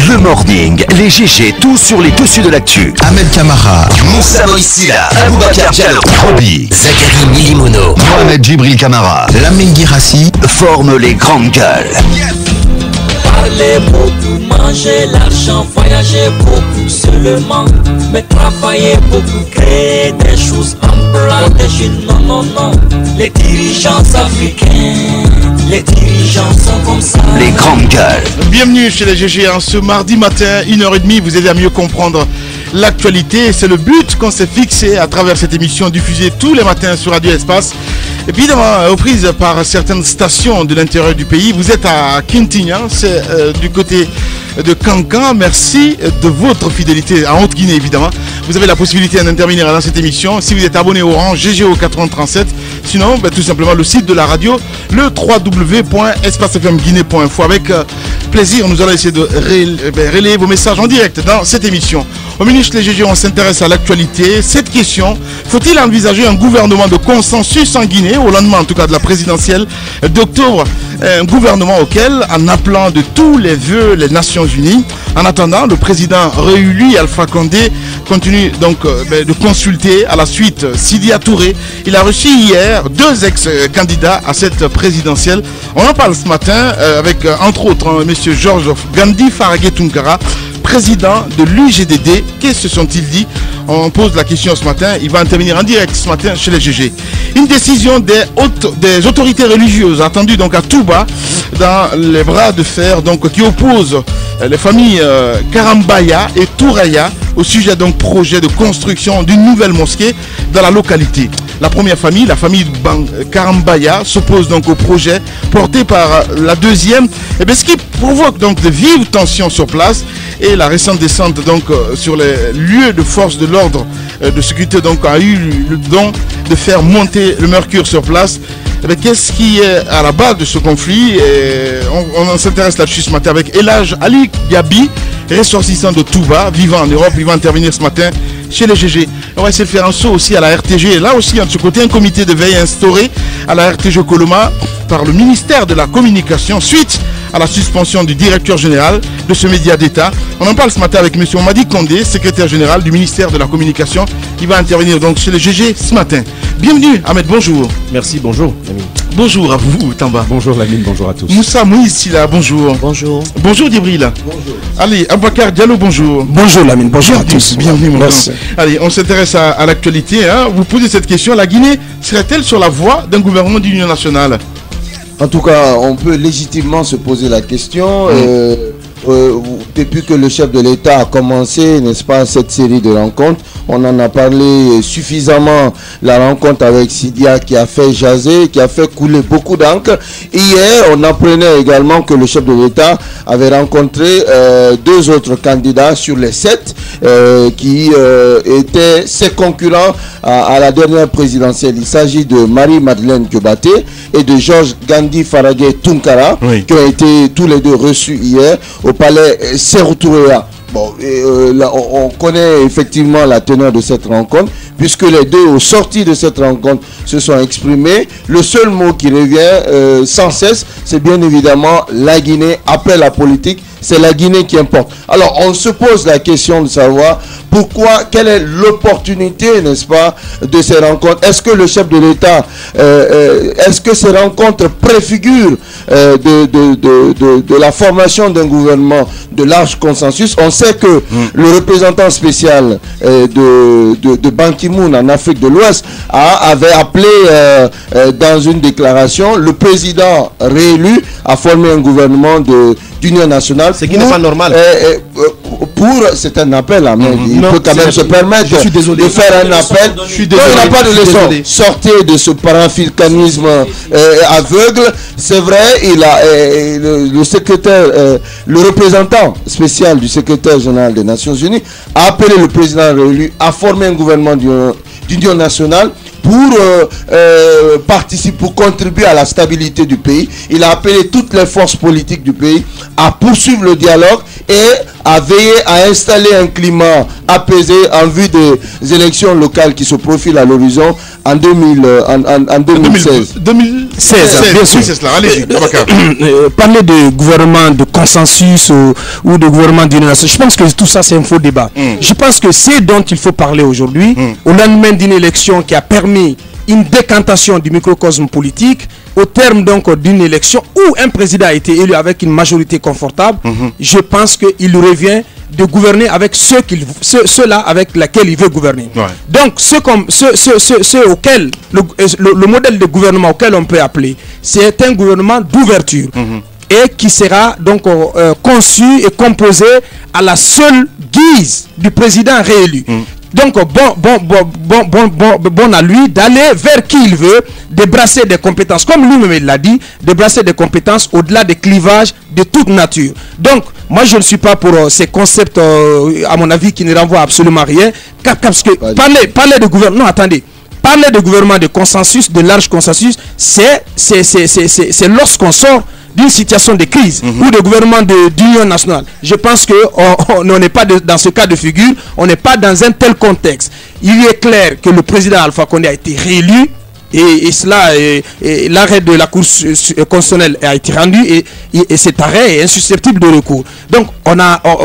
Le Morning, les GG, tout sur les dessus de l'actu. Ahmed Kamara, Moussa Moïsila, Aboubacar Diallo, Roby, Zachary Milimono, Mohamed Djibril Kamara, Lamine Girassi forment les grandes gueules. Parler beaucoup, manger l'argent, voyager beaucoup seulement, mais travailler beaucoup, créer des choses en plan des jeunes. Non, non, non, les dirigeants africains, les dirigeants sont comme ça. Les grandes gueules. Bienvenue chez les GG, ce mardi matin, 1h30, vous aidez à mieux comprendre l'actualité. C'est le but qu'on s'est fixé à travers cette émission diffusée tous les matins sur Radio Espace. Évidemment, reprise par certaines stations de l'intérieur du pays. Vous êtes à Kintignan, c'est du côté de Kankan. Merci de votre fidélité en Haute-Guinée, évidemment. Vous avez la possibilité d'intervenir dans cette émission si vous êtes abonné au Orange GGO 8037. Sinon, tout simplement le site de la radio, le www.espacefmguinée.info. Avec plaisir, nous allons essayer de relayer vos messages en direct dans cette émission. Au ministre les GG, on s'intéresse à l'actualité. Cette question, faut-il envisager un gouvernement de consensus en Guinée, au lendemain en tout cas de la présidentielle d'octobre, un gouvernement auquel, en appelant de tous les vœux les Nations Unies. En attendant, le président réélu Alpha Condé continue donc de consulter à la suite Sidia Touré. Il a reçu hier 2 ex-candidats à cette présidentielle. On en parle ce matin avec entre autres monsieur Georges Gandhi Faragé Tunkara, président de l'UGDD. Qu'est-ce que se sont-ils dit? On pose la question ce matin. Il va intervenir en direct ce matin chez les GG. Une décision des autorités religieuses attendue donc à Touba dans les bras de fer donc qui oppose les familles Karambaya et Touraya au sujet d'un projet de construction d'une nouvelle mosquée dans la localité. La première famille, la famille Karambaya, s'oppose donc au projet porté par la deuxième, ce qui provoque donc de vives tensions sur place. Et la récente descente donc sur les lieux de force de l'ordre de sécurité donc a eu le don de faire monter le mercure sur place. Qu'est-ce qui est à la base de ce conflit? On s'intéresse là-dessus ce matin avec Elhaj Ali Gabi, ressortissant de Touba, vivant en Europe. Il va intervenir ce matin chez les GG. On va essayer de faire un saut aussi à la RTG. Là aussi, de ce côté, un comité de veille instauré à la RTG Coloma par le ministère de la Communication suite à la suspension du directeur général de ce média d'État. On en parle ce matin avec M. Omadi Condé, secrétaire général du ministère de la Communication. Il va intervenir donc chez les GG ce matin. Bienvenue, Ahmed, bonjour. Merci, bonjour, Lamine. Bonjour à vous, Tamba. Bonjour, Lamine, bonjour à tous. Moussa Moïsila, bonjour. Bonjour. Bonjour, Djibril. Bonjour. Allez, Aboubacar Diallo, bonjour. Bonjour, Lamine, bonjour à tous. Bienvenue, mon Merci. grand. Allez, on s'intéresse à l'actualité. Vous posez cette question. La Guinée serait-elle sur la voie d'un gouvernement d'union nationale? En tout cas, on peut légitimement se poser la question. Depuis que le chef de l'État a commencé, n'est-ce pas, cette série de rencontres, on en a parlé suffisamment. La rencontre avec Sidia qui a fait jaser, qui a fait couler beaucoup d'encre. Hier, on apprenait également que le chef de l'État avait rencontré 2 autres candidats sur les 7 qui étaient ses concurrents à la dernière présidentielle. Il s'agit de Marie-Madeleine Kiobaté et de Georges Gandhi Faragé Tunkara, qui ont été tous les 2 reçus hier au palais Sékou Touré. Bon, là, on connaît effectivement la teneur de cette rencontre, puisque les 2, au sorti de cette rencontre, se sont exprimés. Le seul mot qui revient sans cesse, c'est bien évidemment la Guinée. Après la politique, c'est la Guinée qui importe. Alors, on se pose la question de savoir pourquoi, quelle est l'opportunité, n'est-ce pas, de ces rencontres. Est-ce que le chef de l'État, est-ce que ces rencontres préfigurent de la formation d'un gouvernement de large consensus? On sait que le représentant spécial de Ban Ki-moon en Afrique de l'Ouest avait appelé dans une déclaration le président réélu à former un gouvernement d'union nationale. Ce qui n'est pas normal. C'est un appel, mais il peut quand même se permettre de faire un appel. Il n'a pas de leçon. Sortez de ce panafricanisme aveugle. C'est vrai, le secrétaire, le représentant spécial du secrétaire général des Nations Unies a appelé le président réélu à former un gouvernement d'union nationale pour participer, pour contribuer à la stabilité du pays. Il a appelé toutes les forces politiques du pays à poursuivre le dialogue et à veiller à installer un climat apaisé en vue des élections locales qui se profilent à l'horizon en 2016. 2016, bien sûr. C'est cela. Allez-y, parler de gouvernement de consensus ou de gouvernement d'une nation, je pense que tout ça c'est un faux débat. Je pense que c'est dont il faut parler aujourd'hui, au lendemain d'une élection qui a permis une décantation du microcosme politique, au terme donc d'une élection où un président a été élu avec une majorité confortable. Je pense qu'il revient de gouverner avec ceux-là avec lesquels il veut gouverner. Donc ceux auxquels le modèle de gouvernement auquel on peut appeler, c'est un gouvernement d'ouverture et qui sera donc conçu et composé à la seule guise du président réélu. Donc bon à lui d'aller vers qui il veut, de brasser des compétences, comme lui-même l'a dit, de brasser des compétences au-delà des clivages de toute nature. Donc moi je ne suis pas pour ces concepts à mon avis qui ne renvoient absolument à rien, parce que parler de gouvernement, non attendez, parler de gouvernement de consensus, de large consensus, c'est lorsqu'on sort d'une situation de crise ou de gouvernement d'union nationale. Je pense qu'on n'est pas dans ce cas de figure, on n'est pas dans un tel contexte. Il est clair que le président Alpha Condé a été réélu et l'arrêt de la Cour constitutionnelle a été rendu et cet arrêt est insusceptible de recours. Donc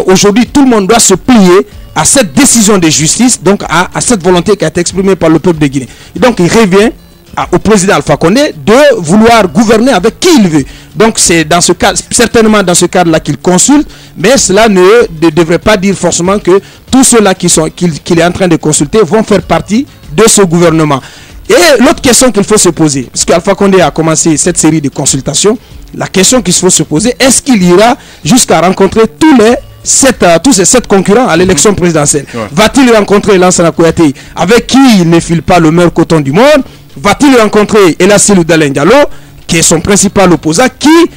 aujourd'hui tout le monde doit se plier à cette décision de justice, donc à cette volonté qui a été exprimée par le peuple de Guinée. Et donc il revient au président Alpha Condé de vouloir gouverner avec qui il veut. Donc c'est dans ce cas, certainement dans ce cadre-là qu'il consulte, mais cela ne devrait pas dire forcément que tous ceux-là qu'il est en train de consulter vont faire partie de ce gouvernement. Et l'autre question qu'il faut se poser, puisque Alpha Condé a commencé cette série de consultations, la question qu'il faut se poser, est-ce qu'il ira jusqu'à rencontrer tous ces 7 concurrents à l'élection présidentielle? Va-t-il rencontrer Lansana Kouyaté, avec qui il ne file pas le meilleur coton du monde? Va-t-il rencontrer Elassilou Dalen Diallo, qui est son principal opposant, qui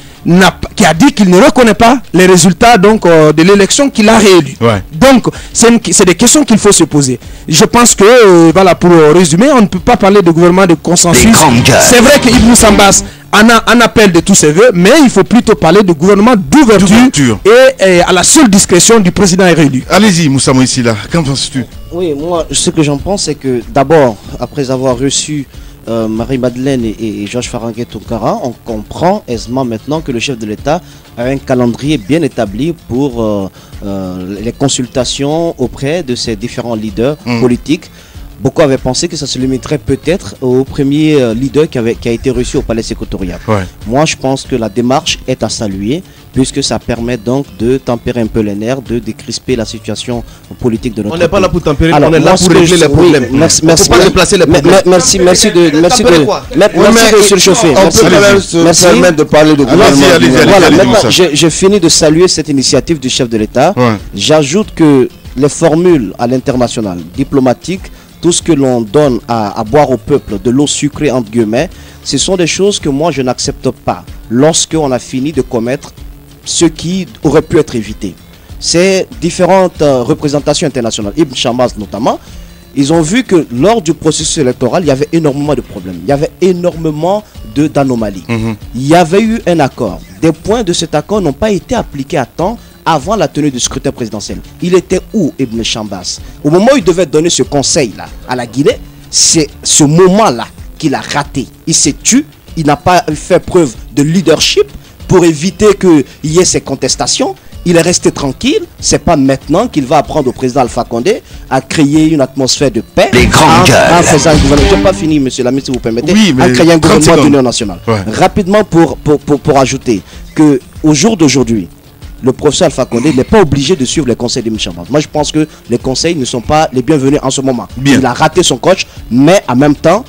a dit qu'il ne reconnaît pas les résultats donc, de l'élection qu'il a réélu. Donc, c'est des questions qu'il faut se poser. Je pense que, voilà, pour résumer, on ne peut pas parler de gouvernement de consensus. C'est vrai qu'Ibn Sambas en appelle de tous ses voeux, mais il faut plutôt parler de gouvernement d'ouverture et à la seule discrétion du président réélu. Allez-y, Moussa Moïsila, qu'en penses-tu? Oui, moi, ce que j'en pense, c'est que d'abord, après avoir reçu Marie-Madeleine et Georges Farangué Tounkara, on comprend aisément maintenant que le chef de l'État a un calendrier bien établi pour les consultations auprès de ces différents leaders politiques. Beaucoup avaient pensé que ça se limiterait peut-être au premier leader qui a été reçu au palais séquatorial. Moi, je pense que la démarche est à saluer, puisque ça permet donc de tempérer un peu les nerfs, de décrisper la situation politique de notre pays. On n'est pas là pour tempérer, on est là pour régler les problèmes. Merci, on ne peut pas déplacer les problèmes. Merci de surchauffer. On peut quand même se permettre de parler de gouvernement. Voilà, maintenant, j'ai fini de saluer cette initiative du chef de l'État. J'ajoute que les formules à l'international, diplomatiques, tout ce que l'on donne à boire au peuple, de l'eau sucrée entre guillemets, ce sont des choses que moi je n'accepte pas lorsqu'on a fini de commettre ce qui aurait pu être évité. Ces différentes représentations internationales, Ibn Chambas notamment, ils ont vu que lors du processus électoral, il y avait énormément de problèmes, il y avait énormément d'anomalies. Il y avait eu un accord. Des points de cet accord n'ont pas été appliqués à temps avant la tenue du scrutin présidentiel. Il était où, Ibn Chambas? Au moment où il devait donner ce conseil-là à la Guinée, c'est ce moment-là qu'il a raté. Il s'est tué, il n'a pas fait preuve de leadership pour éviter qu'il y ait ces contestations. Il est resté tranquille. C'est pas maintenant qu'il va apprendre au président Alpha Condé à créer une atmosphère de paix. Les grands gueules. En faisant un gouvernement. Je n'ai pas fini, monsieur l'ami, si vous permettez. Oui, mais en créant un gouvernement d'union nationale. Rapidement pour ajouter que au jour d'aujourd'hui, le professeur Alpha Condé n'est pas obligé de suivre les conseils d'Ibn Chambas. Moi, je pense que les conseils ne sont pas les bienvenus en ce moment. Il a raté son coach, mais en même temps,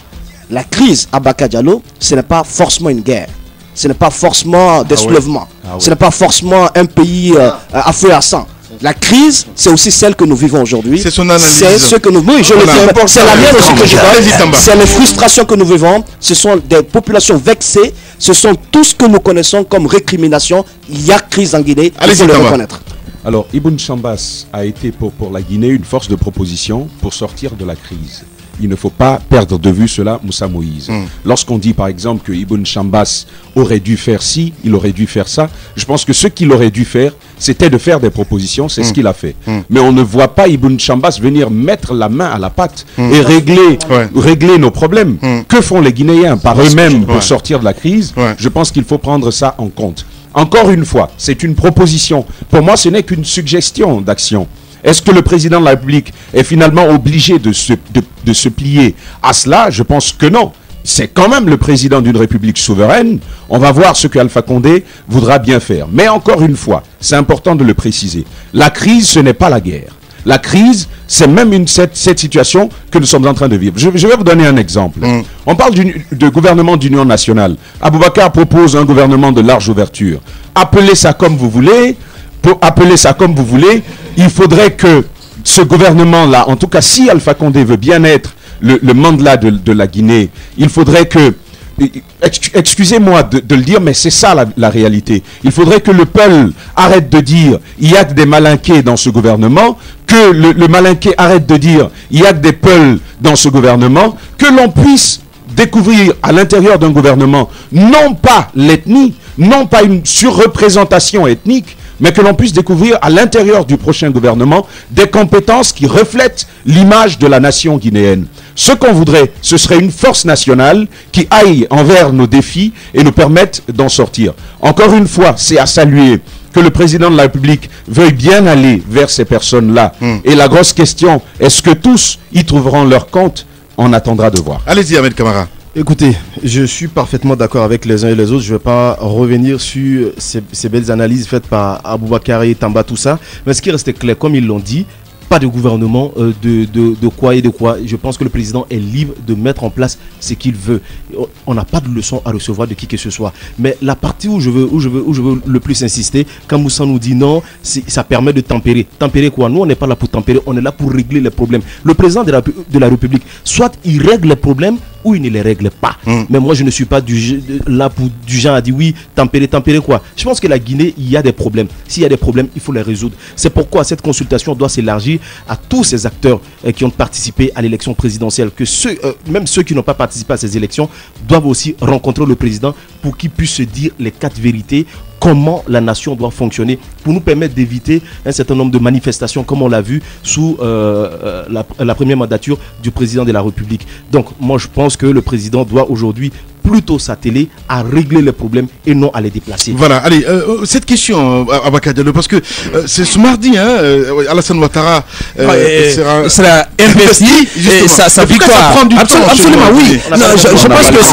la crise à Baka Diallo, ce n'est pas forcément une guerre. Ce n'est pas forcément des soulèvements. Ce n'est pas forcément un pays à feu et à sang. La crise, c'est aussi celle que nous vivons aujourd'hui. C'est son analyse. C'est ce que nous... Oui, je le dis. C'est la mienne aussi que je donne. C'est les frustrations que nous vivons. Ce sont des populations vexées. Ce sont tout ce que nous connaissons comme récrimination. Il y a crise en Guinée. Il faut le reconnaître. Alors, Ibn Chambas a été pour la Guinée une force de proposition pour sortir de la crise. il ne faut pas perdre de vue cela, Moussa Moïse. Lorsqu'on dit par exemple que Ibn Chambas aurait dû faire ci, il aurait dû faire ça, je pense que ce qu'il aurait dû faire, c'était de faire des propositions, c'est ce qu'il a fait. Mais on ne voit pas Ibn Chambas venir mettre la main à la pâte et régler nos problèmes. Que font les Guinéens par eux-mêmes pour sortir de la crise? Je pense qu'il faut prendre ça en compte. Encore une fois, c'est une proposition. Pour moi, ce n'est qu'une suggestion d'action. Est-ce que le président de la République est finalement obligé de se plier à cela? Je pense que non. C'est quand même le président d'une république souveraine. On va voir ce que Alpha Condé voudra bien faire. Mais encore une fois, c'est important de le préciser. La crise, ce n'est pas la guerre. La crise, c'est même cette situation que nous sommes en train de vivre. Je vais vous donner un exemple. On parle de gouvernement d'union nationale. Aboubacar propose un gouvernement de large ouverture. Appelez ça comme vous voulez. Pour appeler ça comme vous voulez, il faudrait que ce gouvernement-là, en tout cas si Alpha Condé veut bien être le mandat de la Guinée, il faudrait que, excusez-moi de le dire, mais c'est ça la réalité. Il faudrait que le peuple arrête de dire il y a que des malinqués dans ce gouvernement, que le malinqué arrête de dire il y a que des peuls dans ce gouvernement, que l'on puisse découvrir à l'intérieur d'un gouvernement non pas l'ethnie, non pas une surreprésentation ethnique, mais que l'on puisse découvrir à l'intérieur du prochain gouvernement des compétences qui reflètent l'image de la nation guinéenne. Ce qu'on voudrait, ce serait une force nationale qui aille envers nos défis et nous permette d'en sortir. Encore une fois, c'est à saluer que le président de la République veuille bien aller vers ces personnes-là. Et la grosse question, est-ce que tous y trouveront leur compte? On attendra de voir. Allez-y, Ahmed Camara. Écoutez, je suis parfaitement d'accord avec les uns et les autres. Je ne vais pas revenir sur ces belles analyses faites par Aboubacar et Tamba, tout ça. Mais ce qui reste clair, comme ils l'ont dit, pas de gouvernement de quoi et de quoi. Je pense que le président est libre de mettre en place ce qu'il veut. On n'a pas de leçon à recevoir de qui que ce soit. Mais la partie où je veux le plus insister, quand Moussa nous dit non, ça permet de tempérer. Tempérer quoi? Nous, on n'est pas là pour tempérer, on est là pour régler les problèmes. Le président de la République, soit il règle les problèmes, ou il ne les règle pas. Mais moi, je ne suis pas là pour du genre à dire oui, tempérer quoi. Je pense que la Guinée, il y a des problèmes. S'il y a des problèmes, il faut les résoudre. C'est pourquoi cette consultation doit s'élargir à tous ces acteurs qui ont participé à l'élection présidentielle. Que même ceux qui n'ont pas participé à ces élections doivent aussi rencontrer le président pour qu'il puisse se dire les 4 vérités. Comment la nation doit fonctionner pour nous permettre d'éviter un certain nombre de manifestations comme on l'a vu sous la première mandature du président de la République. Donc moi je pense que le président doit aujourd'hui plutôt s'atteler à régler les problèmes et non à les déplacer. Voilà, allez, cette question, Abaka Diallo, parce que c'est ce mardi, Alassane Ouattara sera investi et sa victoire. Absolument, oui. Je pense que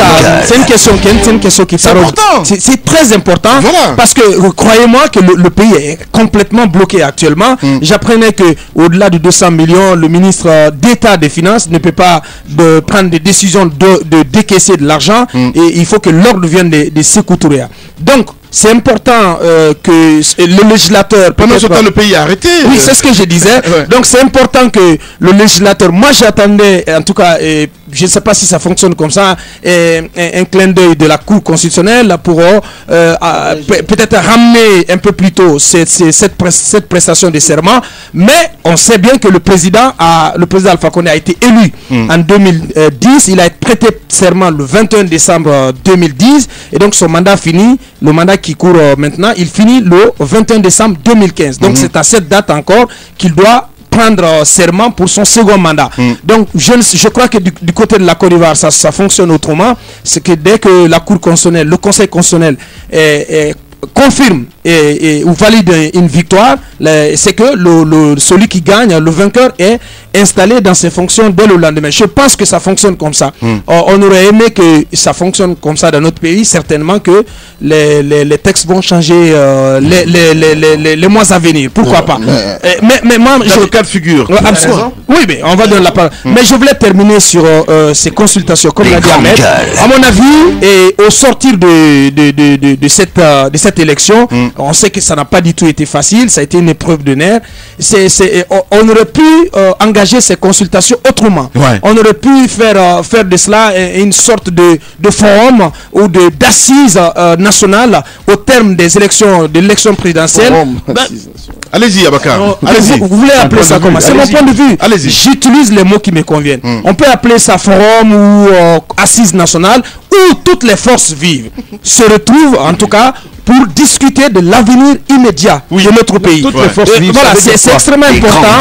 c'est une question qui c'est très important. Voilà. Parce que croyez-moi que le pays est complètement bloqué actuellement. J'apprenais que au-delà de 200 millions, le ministre d'État des Finances ne peut pas prendre des décisions de décaisser de l'argent. Et il faut que l'ordre vienne des Sékou Touré. Donc, c'est important que le législateur... Pendant ce temps, le pays a arrêté. Oui, c'est ce que je disais. Donc, c'est important que le législateur... Moi, j'attendais, en tout cas, je ne sais pas si ça fonctionne comme ça, un clin d'œil de la Cour constitutionnelle pour peut-être ramener un peu plus tôt cette prestation de serment. Mais on sait bien que le président Alpha Condé a été élu en 2010. Il a été prêté serment le 21 décembre 2010. Et donc, son mandat fini. Le mandat qui court maintenant, il finit le 21 décembre 2015. Donc, c'est à cette date encore qu'il doit prendre serment pour son second mandat. Donc, je crois que du côté de la Côte d'Ivoire, ça fonctionne autrement. C'est que dès que la Cour constitutionnelle, le Conseil constitutionnel confirme ou valide une victoire, c'est que celui qui gagne, le vainqueur, est installé dans ses fonctions dès le lendemain. Je pense que ça fonctionne comme ça. On aurait aimé que ça fonctionne comme ça dans notre pays. Certainement que les textes vont changer les mois à venir. Pourquoi pas? Mais moi, dans le cas de figure. Absolument. Oui, mais on va donner la parole. Mais je voulais terminer sur ces consultations, comme l'a dit Ahmed. À mon avis, et au sortir de cette élection, on sait que ça n'a pas du tout été facile. Ça a été une épreuve de nerfs. On aurait pu engager ces consultations autrement. On aurait pu faire de cela une sorte de forum ou d'assises nationales au terme des élections présidentielles. Allez-y, Abakar. Allez-y. Vous voulez appeler ça comment? C'est mon point de vue. Allez-y. J'utilise les mots qui me conviennent. On peut appeler ça forum ou assise nationale, où toutes les forces vives se retrouvent, en tout cas, pour discuter de l'avenir immédiat de notre pays. Toutes les forces vives. Voilà, c'est extrêmement important.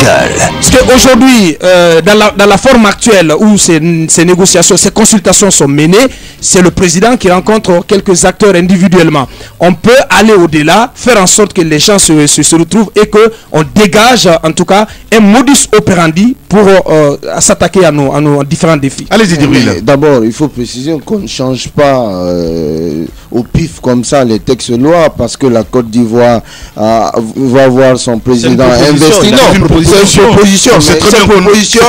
Parce qu'aujourd'hui, dans la forme actuelle où ces négociations, ces consultations sont menées, c'est le président qui rencontre quelques acteurs individuellement. On peut aller au-delà, faire en sorte que les gens se retrouvent et qu'on dégage, en tout cas, un modus operandi pour s'attaquer à nos différents défis. Allez-y, Djibril. D'abord, il faut préciser qu'on ne change pas au pif comme ça les textes de loi parce que la Côte d'Ivoire va avoir son président investi. Non, c'est une proposition. Cette proposition,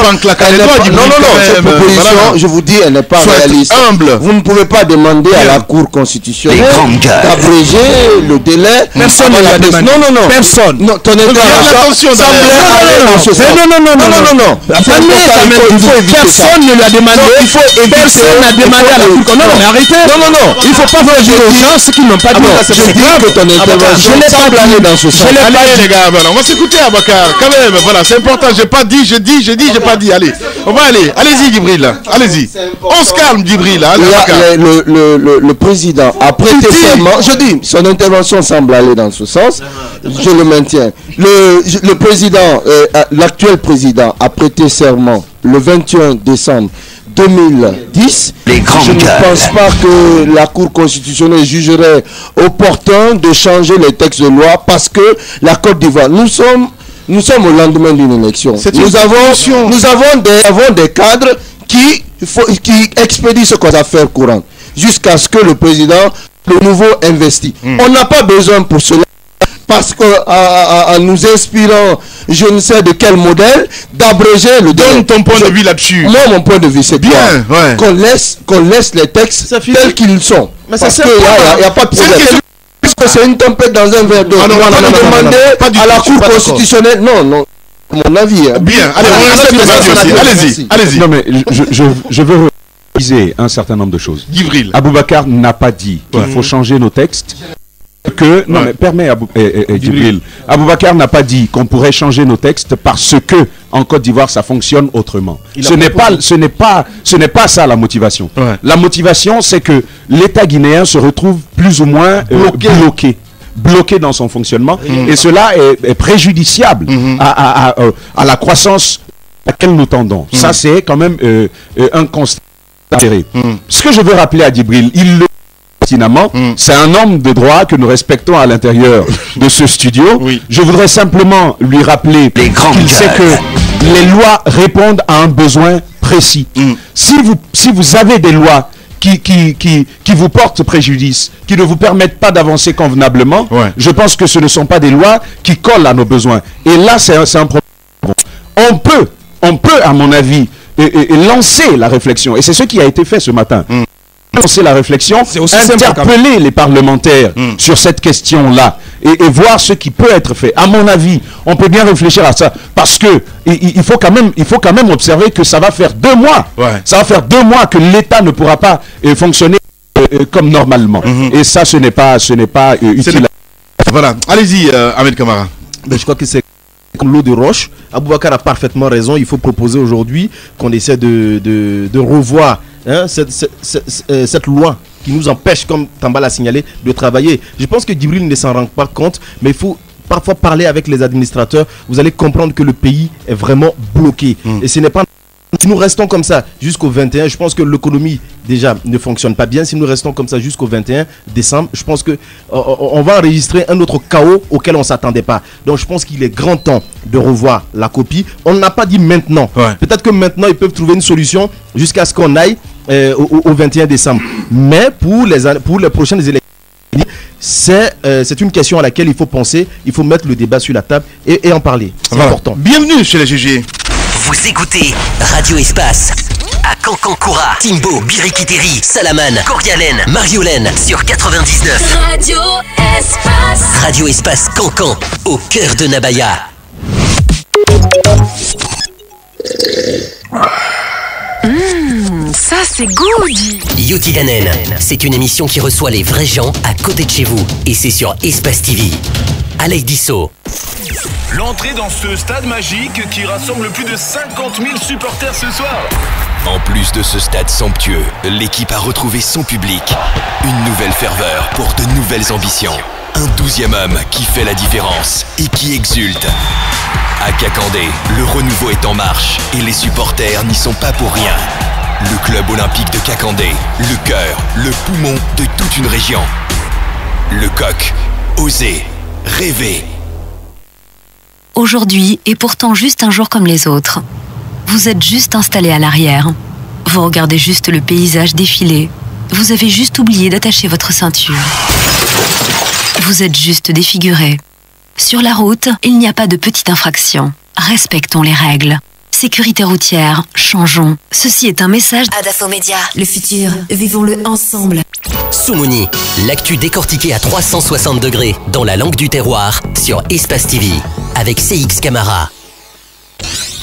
je vous dis, elle n'est pas réaliste. Vous ne pouvez pas demander à la Cour constitutionnelle d'abréger le délai. Personne ne l'a demandé. Non. Personne. Non, ton intervention semblait aller dans ce sens. Non. Personne ne l'a demandé. Personne n'a demandé à la Cour. Non, mais arrêtez. Non. Il ne faut pas faire jouer aux gens ce qu'ils n'ont pas dit. Je dis que ton intervention semble aller dans ce sens. Allez les gars, voilà, on va s'écouter Abakar. Quand même, voilà, c'est important. J'ai pas dit, j'ai pas dit. Allez, on va aller. Allez-y, Djibril. Allez-y. On se calme, Djibril. Le président a prêté serment. Je dis, son intervention semble aller dans ce sens. Je le maintiens. Le président, l'actuel président a prêté serment le 21 décembre 2010. Je ne pense pas que la Cour constitutionnelle jugerait opportun de changer les textes de loi parce que la Côte d'Ivoire, nous sommes au lendemain d'une élection. Nous avons des cadres qui expédient ce qu'on a affaires courantes jusqu'à ce que le président, le nouveau, investit. On n'a pas besoin pour cela, parce qu'en nous inspirant, je ne sais de quel modèle, d'abréger le délai. Donne ton point de vue là-dessus. Moi, mon point de vue, c'est bien qu'on laisse les textes tels qu'ils sont. Mais parce qu'il n'y a pas de problème. Parce que c'est une tempête dans un verre d'eau. On va demander à la Cour constitutionnelle. Non. Mon avis. Bien. Allez-y. Non, mais je veux réaliser un certain nombre de choses. Djibril. Aboubacar n'a pas dit qu'il faut changer nos textes. Mais permets Djibril. Aboubacar n'a pas dit qu'on pourrait changer nos textes parce que en Côte d'Ivoire ça fonctionne autrement. Ce n'est pas ça la motivation. La motivation, c'est que l'État guinéen se retrouve plus ou moins bloqué dans son fonctionnement, et cela est préjudiciable à la croissance à laquelle nous tendons. Ça, c'est quand même un constat d'intérêt. Ce que je veux rappeler à Djibril, c'est un homme de droit que nous respectons à l'intérieur de ce studio. Je voudrais simplement lui rappeler qu'il sait que les lois répondent à un besoin précis. Si vous avez des lois qui vous portent préjudice, qui ne vous permettent pas d'avancer convenablement, je pense que ce ne sont pas des lois qui collent à nos besoins. Et là, c'est un problème. On peut, à mon avis, lancer la réflexion. Et c'est ce qui a été fait ce matin. Lancer la réflexion, interpeller les parlementaires sur cette question-là et voir ce qui peut être fait. À mon avis, on peut bien réfléchir à ça parce que il faut quand même observer que ça va faire 2 mois. Ça va faire 2 mois que l'État ne pourra pas fonctionner comme normalement. Et ça, ce n'est pas utile. Voilà. Allez-y, Ahmed Kamara. Je crois que c'est comme l'eau de roche. Aboubacar a parfaitement raison. Il faut proposer aujourd'hui qu'on essaie de revoir cette loi qui nous empêche, comme Tamba l'a signalé, de travailler. Je pense que Djibril ne s'en rend pas compte, mais il faut parfois parler avec les administrateurs. Vous allez comprendre que le pays est vraiment bloqué. Et ce n'est pas... Si nous restons comme ça jusqu'au 21, je pense que l'économie déjà ne fonctionne pas bien. Si nous restons comme ça jusqu'au 21 décembre, je pense que on va enregistrer un autre chaos auquel on ne s'attendait pas. Donc je pense qu'il est grand temps de revoir la copie. On n'a pas dit maintenant. Peut-être que maintenant ils peuvent trouver une solution jusqu'à ce qu'on aille au 21 décembre. Mais pour les prochaines élections, c'est une question à laquelle il faut penser. Il faut mettre le débat sur la table et en parler. C'est important. Bienvenue chez les GG. Vous écoutez Radio Espace à Kankankura, Timbo, Birikiteri, Salaman, Corialen, Mariolène sur 99. Radio Espace. Radio Espace Cancan, au cœur de Nabaya. Ça c'est goody. Yotidanen, c'est une émission qui reçoit les vrais gens à côté de chez vous. Et c'est sur Espace TV. Alex Disso. L'entrée dans ce stade magique qui rassemble plus de 50 000 supporters ce soir. En plus de ce stade somptueux, l'équipe a retrouvé son public. Une nouvelle ferveur pour de nouvelles ambitions. Un 12e homme qui fait la différence et qui exulte. À Kakandé, le renouveau est en marche et les supporters n'y sont pas pour rien. Le club olympique de Kakandé, le cœur, le poumon de toute une région. Le coq, oser, rêver. Aujourd'hui est pourtant juste un jour comme les autres. Vous êtes juste installé à l'arrière. Vous regardez juste le paysage défiler. Vous avez juste oublié d'attacher votre ceinture. Vous êtes juste défiguré. Sur la route, il n'y a pas de petite infraction. Respectons les règles. Sécurité routière, changeons. Ceci est un message Adafomédia. Le futur, vivons-le ensemble. Soumouni, l'actu décortiquée à 360 degrés dans la langue du terroir sur Espace TV avec CX Camara.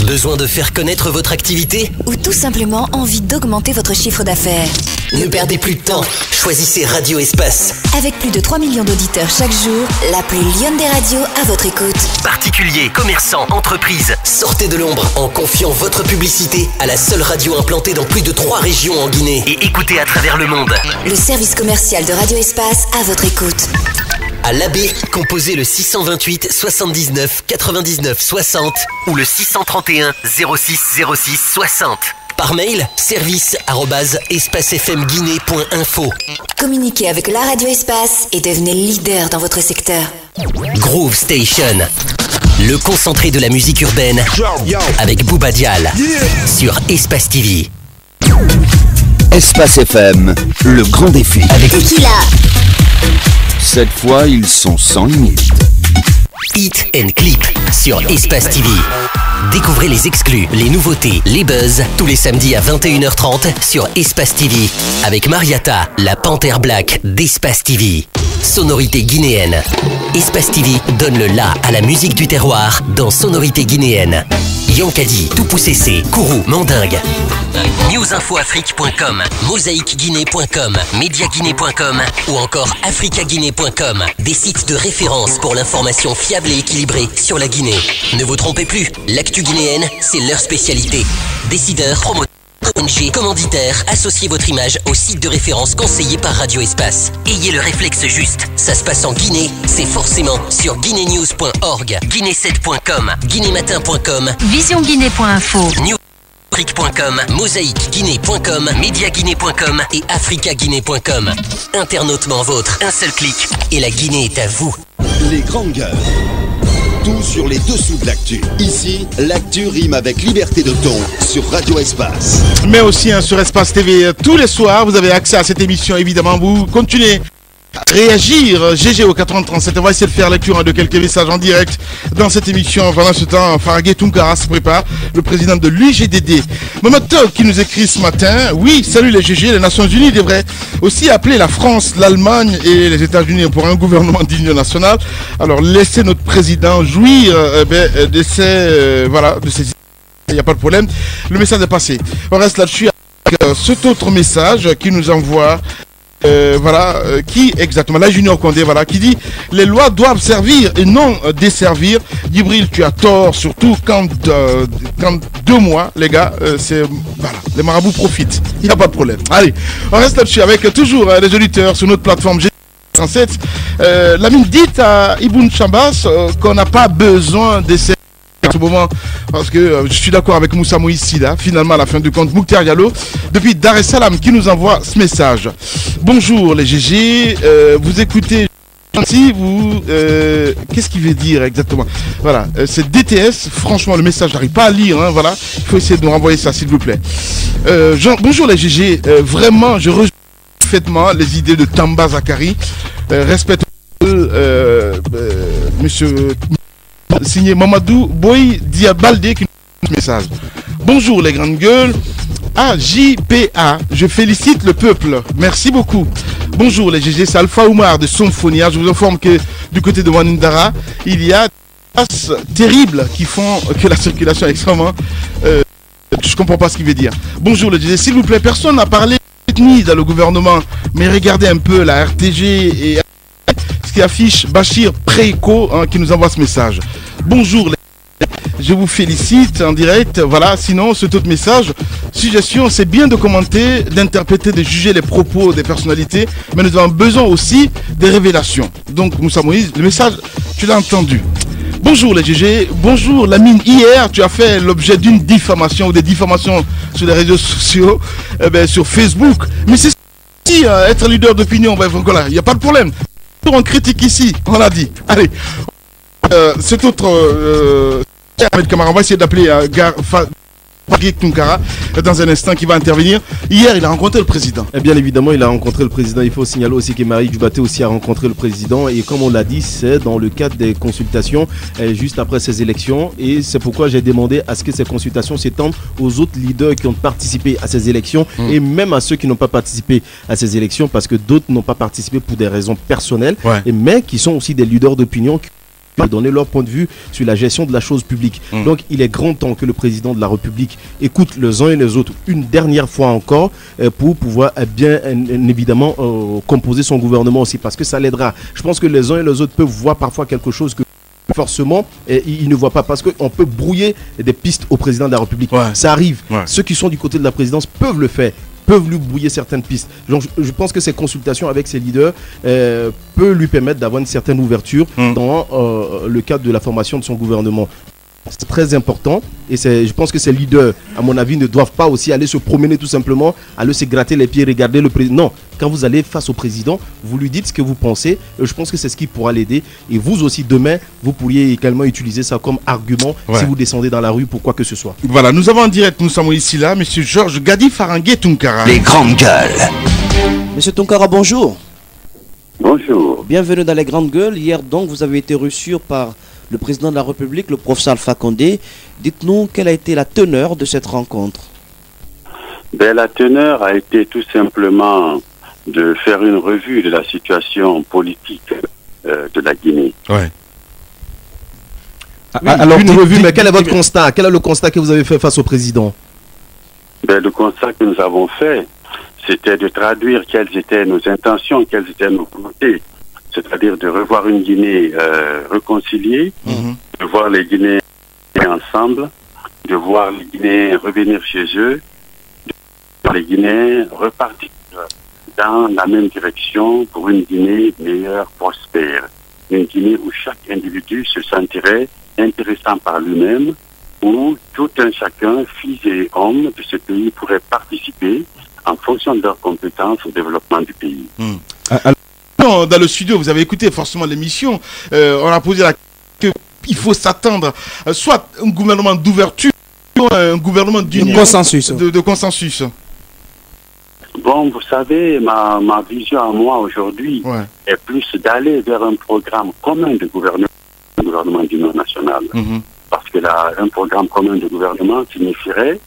Besoin de faire connaître votre activité? Ou tout simplement envie d'augmenter votre chiffre d'affaires? Ne perdez plus de temps, choisissez Radio Espace. Avec plus de 3 millions d'auditeurs chaque jour, la plus lionne des radios à votre écoute. Particuliers, commerçants, entreprises, sortez de l'ombre en confiant votre publicité à la seule radio implantée dans plus de 3 régions en Guinée et écoutée à travers le monde. Le service commercial de Radio Espace à votre écoute. À l'AB, composez le 628 79 99 60 ou le 631 06 06 60. Par mail, service@espacefmguinée.info. Communiquez avec la Radio Espace et devenez leader dans votre secteur. Groove Station, le concentré de la musique urbaine avec Booba Dial sur Espace TV. Espace FM, le grand défi. Avec Tequila. Cette fois, ils sont sans limite. Hit and Clip sur Espace TV. Découvrez les exclus, les nouveautés, les buzz tous les samedis à 21h30 sur Espace TV avec Mariata, la panthère black d'Espace TV. Sonorité guinéenne. Espace TV donne le la à la musique du terroir dans Sonorité guinéenne. Yankadi, Toupoussessé, Kourou, Mandingue. Newsinfoafrique.com, mosaïqueguinée.com, mediaguinée.com ou encore africaguinée.com. Des sites de référence pour l'information fiable et équilibrée sur la Guinée. Ne vous trompez plus, l'actu guinéenne, c'est leur spécialité. Décideurs, promoteurs, ONG, commanditaires, associez votre image au site de référence conseillé par Radio Espace. Ayez le réflexe juste, ça se passe en Guinée, c'est forcément sur guinénews.org, guinée7.com, guinématin.com, visionguinée.info, newsafrique.com, mosaïqueguinée.com, mediaguinée.com et africaguinée.com. Internautement vôtre, un seul clic et la Guinée est à vous. Les grandes gueules. Tout sur les dessous de l'actu. Ici, l'actu rime avec liberté de ton sur Radio Espace. Mais aussi sur Espace TV, tous les soirs, vous avez accès à cette émission. Évidemment, vous continuez à réagir. GG au 437. On va essayer de faire lecture de quelques messages en direct dans cette émission. Pendant ce temps, Faragé Tunkara se prépare, le président de l'UGDD. Momoto qui nous écrit ce matin. Oui, salut les GG. Les Nations Unies devraient aussi appeler la France, l'Allemagne et les États-Unis pour un gouvernement d'union nationale. Alors, laissez notre président jouir de ces il n'y a pas de problème. Le message est passé. On reste là-dessus avec cet autre message qui nous envoie. Qui exactement, la Junior Condé, qui dit les lois doivent servir et non desservir. Djibril, tu as tort, surtout quand 2 mois, les gars, les marabouts profitent. Il n'y a pas de problème. Allez, on reste là-dessus avec toujours les auditeurs sur notre plateforme G37. Lamine dit à Ibn Chambas qu'on n'a pas besoin d'essayer en ce moment, parce que je suis d'accord avec Moussa Moïse Sida, finalement à la fin du compte, Mouktar Diallo, depuis Dar es Salaam, qui nous envoie ce message. Bonjour les GG, vous écoutez, qu'est-ce qu'il veut dire exactement? Voilà, c'est DTS, franchement le message j'arrive pas à lire, il faut essayer de nous renvoyer ça s'il vous plaît. Bonjour les GG, vraiment je rejoins parfaitement les idées de Tamba Zakari, respecte monsieur signé Mamadou Boy Diabalde qui nous dit un message. Bonjour les grandes gueules. JPA, je félicite le peuple. Merci beaucoup. Bonjour les GG, c'est Alpha Oumar de Somphonia. Je vous informe que du côté de Wanindara, il y a des passes terribles qui font que la circulation est extrêmement Je comprends pas ce qu'il veut dire. Bonjour le DJ, s'il vous plaît, personne n'a parlé d'ethnie dans le gouvernement, mais regardez un peu la RTG et ce qui affiche Bachir Préco qui nous envoie ce message. Bonjour je vous félicite en direct. Voilà, sinon ce autre message, suggestion, c'est bien de commenter, d'interpréter, de juger les propos des personnalités, mais nous avons besoin aussi des révélations. Donc Moussa Moïse, le message, tu l'as entendu. Bonjour les GG, bonjour Lamine. Hier, tu as fait l'objet d'une diffamation ou des diffamations sur les réseaux sociaux, sur Facebook. Mais c'est si être leader d'opinion, voilà, il n'y a pas de problème. On critique ici, on l'a dit. Allez, cet autre... Ahmed Kamara, on va essayer d'appeler Tunkara dans un instant qui va intervenir. Hier, il a rencontré le président. Et bien évidemment, il a rencontré le président. Il faut signaler aussi que Marie Dubaté aussi a rencontré le président. Et comme on l'a dit, c'est dans le cadre des consultations juste après ces élections. Et c'est pourquoi j'ai demandé à ce que ces consultations s'étendent aux autres leaders qui ont participé à ces élections et même à ceux qui n'ont pas participé à ces élections parce que d'autres n'ont pas participé pour des raisons personnelles, mais qui sont aussi des leaders d'opinion qui donner leur point de vue sur la gestion de la chose publique. Donc il est grand temps que le président de la République écoute les uns et les autres une dernière fois encore pour pouvoir bien évidemment composer son gouvernement aussi parce que ça l'aidera. Je pense que les uns et les autres peuvent voir parfois quelque chose que forcément ils ne voient pas parce qu'on peut brouiller des pistes au président de la République. Ça arrive. Ceux qui sont du côté de la présidence peuvent le faire, peuvent lui brouiller certaines pistes. Donc je pense que ces consultations avec ces leaders peuvent lui permettre d'avoir une certaine ouverture dans le cadre de la formation de son gouvernement. C'est très important et je pense que ces leaders, à mon avis, ne doivent pas aussi aller se promener tout simplement, aller se gratter les pieds, regarder le président. Non, quand vous allez face au président, vous lui dites ce que vous pensez. Je pense que c'est ce qui pourra l'aider. Et vous aussi, demain, vous pourriez également utiliser ça comme argument si vous descendez dans la rue pour quoi que ce soit. Voilà, nous avons en direct, nous sommes ici là, monsieur Georges Gadi Farangué Tunkara. Les grandes gueules. Monsieur Tunkara, bonjour. Bonjour. Bienvenue dans les grandes gueules. Hier donc, vous avez été reçu par le président de la République, le professeur Alpha Condé. Dites-nous quelle a été la teneur de cette rencontre. La teneur a été tout simplement de faire une revue de la situation politique de la Guinée. Alors une revue, mais quel est votre constat? Quel est le constat que vous avez fait face au président? Le constat que nous avons fait, c'était de traduire quelles étaient nos intentions, quelles étaient nos volontés. C'est-à-dire de revoir une Guinée réconciliée, de voir les Guinéens ensemble, de voir les Guinéens revenir chez eux, de voir les Guinéens repartir dans la même direction pour une Guinée meilleure, prospère. Une Guinée où chaque individu se sentirait intéressant par lui-même, où tout un chacun, fils et hommes de ce pays, pourrait participer en fonction de leurs compétences au développement du pays. Dans le studio, vous avez écouté forcément l'émission, on a posé la question qu'il faut s'attendre soit un gouvernement d'ouverture, soit un gouvernement d'union, de consensus. Bon, vous savez, ma vision à moi aujourd'hui est plus d'aller vers un programme commun de gouvernement d'union nationale. Parce que là, un programme commun de gouvernement signifierait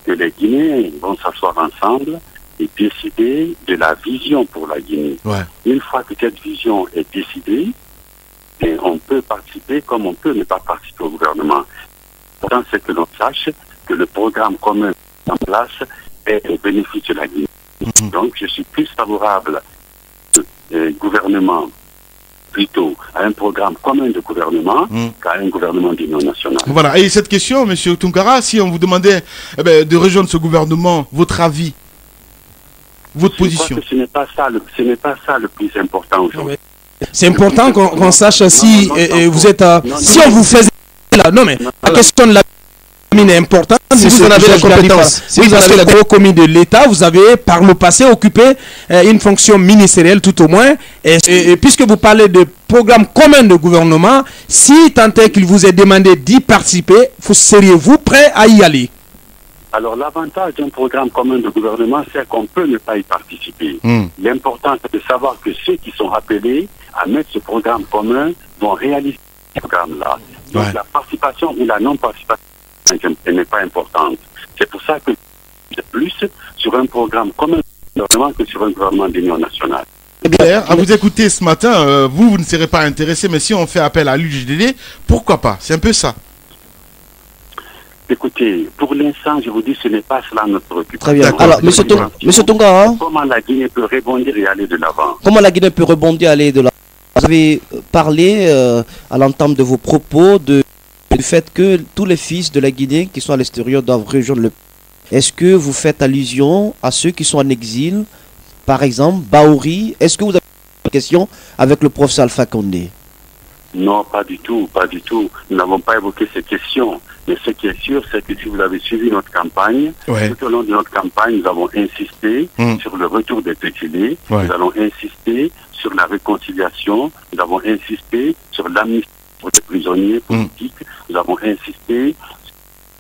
que les Guinéens vont s'asseoir ensemble et décider de la vision pour la Guinée. Une fois que cette vision est décidée, on peut participer comme on peut ne pas participer au gouvernement. L'important, c'est que l'on sache que le programme commun en place est au bénéfice de la Guinée. Donc, je suis plus favorable au gouvernement, plutôt à un programme commun de gouvernement qu'à un gouvernement d'union nationale. Voilà, et cette question, M. Tunkara, si on vous demandait de rejoindre ce gouvernement, votre avis, votre position? Ce n'est pas ça le plus important aujourd'hui. C'est important qu'on sache si vous êtes si on vous faisait là, non mais la question de la mine est importante. Si vous en avez la compétence, oui, parce que le gros commis de l'État, vous avez par le passé occupé une fonction ministérielle tout au moins. Et puisque vous parlez de programme commun de gouvernement, si tant est qu'il vous est demandé d'y participer, seriez-vous prêt à y aller? Alors l'avantage d'un programme commun de gouvernement, c'est qu'on peut ne pas y participer. L'important, c'est de savoir que ceux qui sont appelés à mettre ce programme commun vont réaliser ce programme-là. Donc la participation ou la non-participation n'est pas importante. C'est pour ça que c'est plus sur un programme commun de gouvernement que sur un gouvernement d'union nationale. À vous écouter ce matin, vous ne serez pas intéressé, mais si on fait appel à l'UJDD, pourquoi pas? C'est un peu ça. Écoutez, pour l'instant, je vous dis, ce n'est pas cela notre préoccupation. Très bien. Alors, Monsieur Tonga, hein? Comment la Guinée peut rebondir et aller de l'avant? Comment la Guinée peut rebondir et aller de l'avant? Vous avez parlé à l'entame de vos propos du fait que tous les fils de la Guinée qui sont à l'extérieur doivent rejoindre le pays. Est-ce que vous faites allusion à ceux qui sont en exil, par exemple, Baouri? Est-ce que vous avez une question avec le professeur Alpha Condé? Non, pas du tout, pas du tout. Nous n'avons pas évoqué ces questions. Mais ce qui est sûr, c'est que si vous avez suivi notre campagne, tout au long de notre campagne, nous avons insisté sur le retour des exilés, nous allons insister sur la réconciliation, nous avons insisté sur l'amnistie des prisonniers politiques, nous avons insisté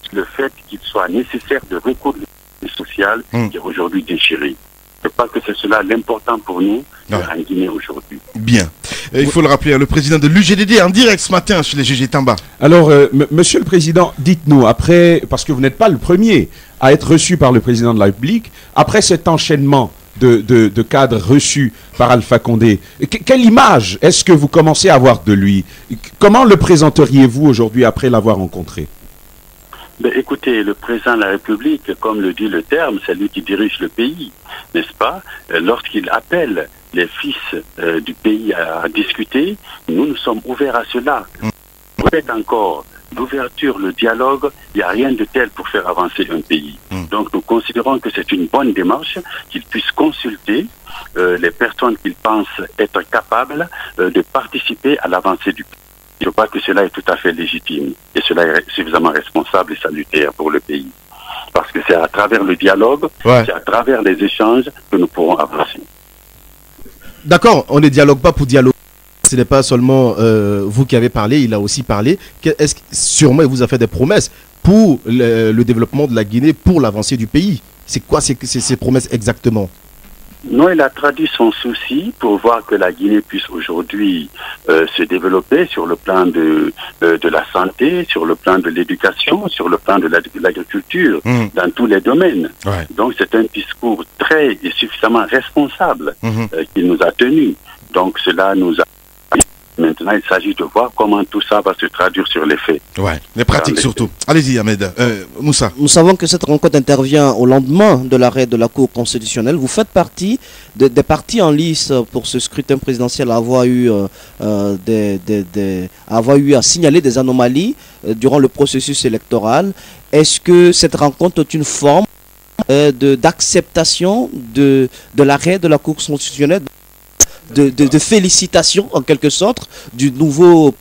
sur le fait qu'il soit nécessaire de recoudre le social qui est aujourd'hui déchiré. Je crois que c'est cela l'important pour nous en Guinée aujourd'hui. Bien. Il faut le rappeler, le président de l'UGDD en direct ce matin sur les GG Tamba. Alors, Monsieur le Président, dites-nous, après, parce que vous n'êtes pas le premier à être reçu par le Président de la République, après cet enchaînement de cadres reçus par Alpha Condé, quelle image est-ce que vous commencez à avoir de lui? Comment le présenteriez-vous aujourd'hui après l'avoir rencontré? Ben, écoutez, le président de la République, comme le dit le terme, c'est lui qui dirige le pays, n'est-ce pas? Lorsqu'il appelle les fils du pays à discuter, nous sommes ouverts à cela. Vous êtes encore l'ouverture, le dialogue, il n'y a rien de tel pour faire avancer un pays. Donc nous considérons que c'est une bonne démarche, qu'il puisse consulter les personnes qu'il pense être capables de participer à l'avancée du pays. Je crois que cela est tout à fait légitime et cela est suffisamment responsable et salutaire pour le pays. Parce que c'est à travers le dialogue, c'est à travers les échanges que nous pourrons avancer. D'accord, on ne dialogue pas pour dialoguer. Ce n'est pas seulement vous qui avez parlé, il a aussi parlé. Sûrement, il vous a fait des promesses pour le développement de la Guinée, pour l'avancée du pays. C'est quoi ces promesses exactement? Non, il a traduit son souci pour voir que la Guinée puisse aujourd'hui se développer sur le plan de la santé, sur le plan de l'éducation, sur le plan de l'agriculture, dans tous les domaines. Donc c'est un discours très et suffisamment responsable qu'il nous a tenu. Donc cela nous a... Maintenant, il s'agit de voir comment tout ça va se traduire sur les faits. Les pratiques surtout. Allez-y, Ahmed. Moussa. Nous savons que cette rencontre intervient au lendemain de l'arrêt de la Cour constitutionnelle. Vous faites partie des partis en lice pour ce scrutin présidentiel à avoir eu, à signaler des anomalies durant le processus électoral. Est-ce que cette rencontre est une forme d'acceptation de l'arrêt de la Cour constitutionnelle, de félicitations en quelque sorte du nouveau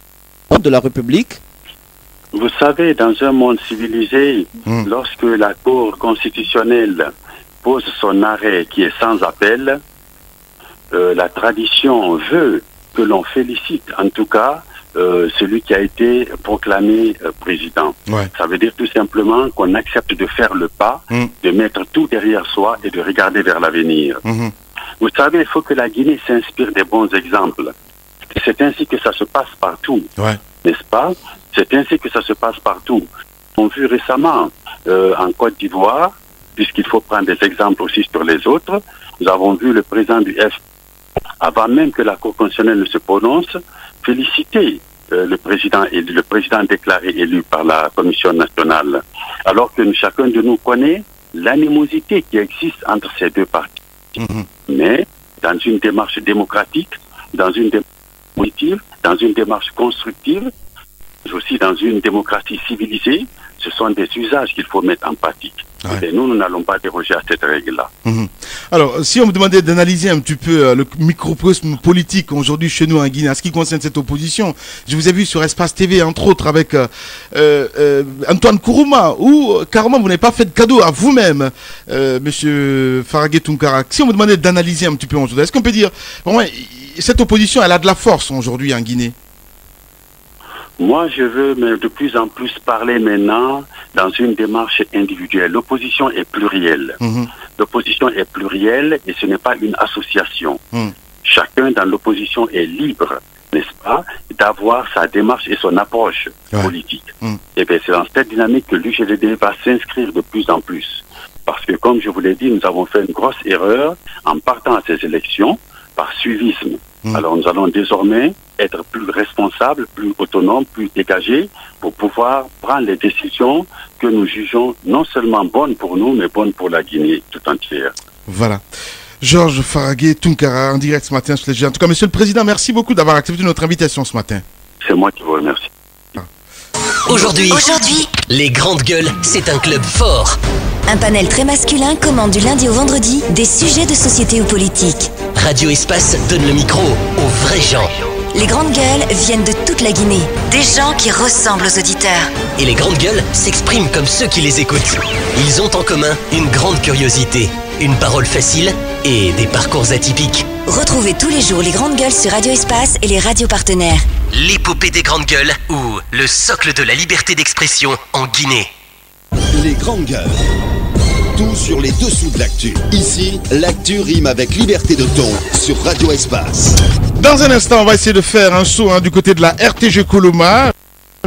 président de la République? Vous savez, dans un monde civilisé, lorsque la Cour constitutionnelle pose son arrêt qui est sans appel, la tradition veut que l'on félicite en tout cas celui qui a été proclamé président. Ça veut dire tout simplement qu'on accepte de faire le pas, de mettre tout derrière soi et de regarder vers l'avenir. Vous savez, il faut que la Guinée s'inspire des bons exemples. C'est ainsi que ça se passe partout, n'est-ce pas? C'est ainsi que ça se passe partout. On a vu récemment en Côte d'Ivoire, puisqu'il faut prendre des exemples aussi sur les autres, nous avons vu le président du F, avant même que la Cour constitutionnelle ne se prononce, féliciter le président déclaré élu par la Commission nationale, alors que chacun de nous connaît l'animosité qui existe entre ces deux partis. Mais dans une démarche démocratique, dans une démarche positive, dans une démarche constructive, aussi dans une démocratie civilisée, ce sont des usages qu'il faut mettre en pratique. Et nous n'allons pas déroger à cette règle-là. Alors, si on me demandait d'analyser un petit peu le microcosme politique aujourd'hui chez nous en Guinée, en ce qui concerne cette opposition, je vous ai vu sur Espace TV, entre autres, avec Antoine Kourouma, où carrément vous n'avez pas fait de cadeau à vous-même, Monsieur Faragé Tunkara. Si on me demandait d'analyser un petit peu aujourd'hui, est-ce qu'on peut dire, vraiment, cette opposition, elle a de la force aujourd'hui en Guinée? Moi, je veux de plus en plus parler maintenant dans une démarche individuelle. L'opposition est plurielle. L'opposition est plurielle et ce n'est pas une association. Chacun dans l'opposition est libre, n'est-ce pas, d'avoir sa démarche et son approche politique. Et bien, c'est dans cette dynamique que l'UGDD va s'inscrire de plus en plus. Parce que, comme je vous l'ai dit, nous avons fait une grosse erreur en partant à ces élections par suivisme. Alors nous allons désormais être plus responsables, plus autonomes, plus dégagés pour pouvoir prendre les décisions que nous jugeons non seulement bonnes pour nous, mais bonnes pour la Guinée tout entière. Voilà. Georges Faraguet Tunkara en direct ce matin sur les GG. En tout cas, Monsieur le Président, merci beaucoup d'avoir accepté notre invitation ce matin. C'est moi qui vous remercie. Aujourd'hui, les Grandes Gueules, c'est un club fort. Un panel très masculin commande du lundi au vendredi des sujets de société ou politique. Radio Espace donne le micro aux vrais gens. Les Grandes Gueules viennent de toute la Guinée. Des gens qui ressemblent aux auditeurs. Et les Grandes Gueules s'expriment comme ceux qui les écoutent. Ils ont en commun une grande curiosité, une parole facile et des parcours atypiques. Retrouvez tous les jours les Grandes Gueules sur Radio Espace et les radios partenaires. L'épopée des Grandes Gueules ou le socle de la liberté d'expression en Guinée. Les Grandes Gueules. Tout sur les dessous de l'actu. Ici, l'actu rime avec liberté de ton sur Radio Espace. Dans un instant, on va essayer de faire un saut du côté de la RTG Coloma.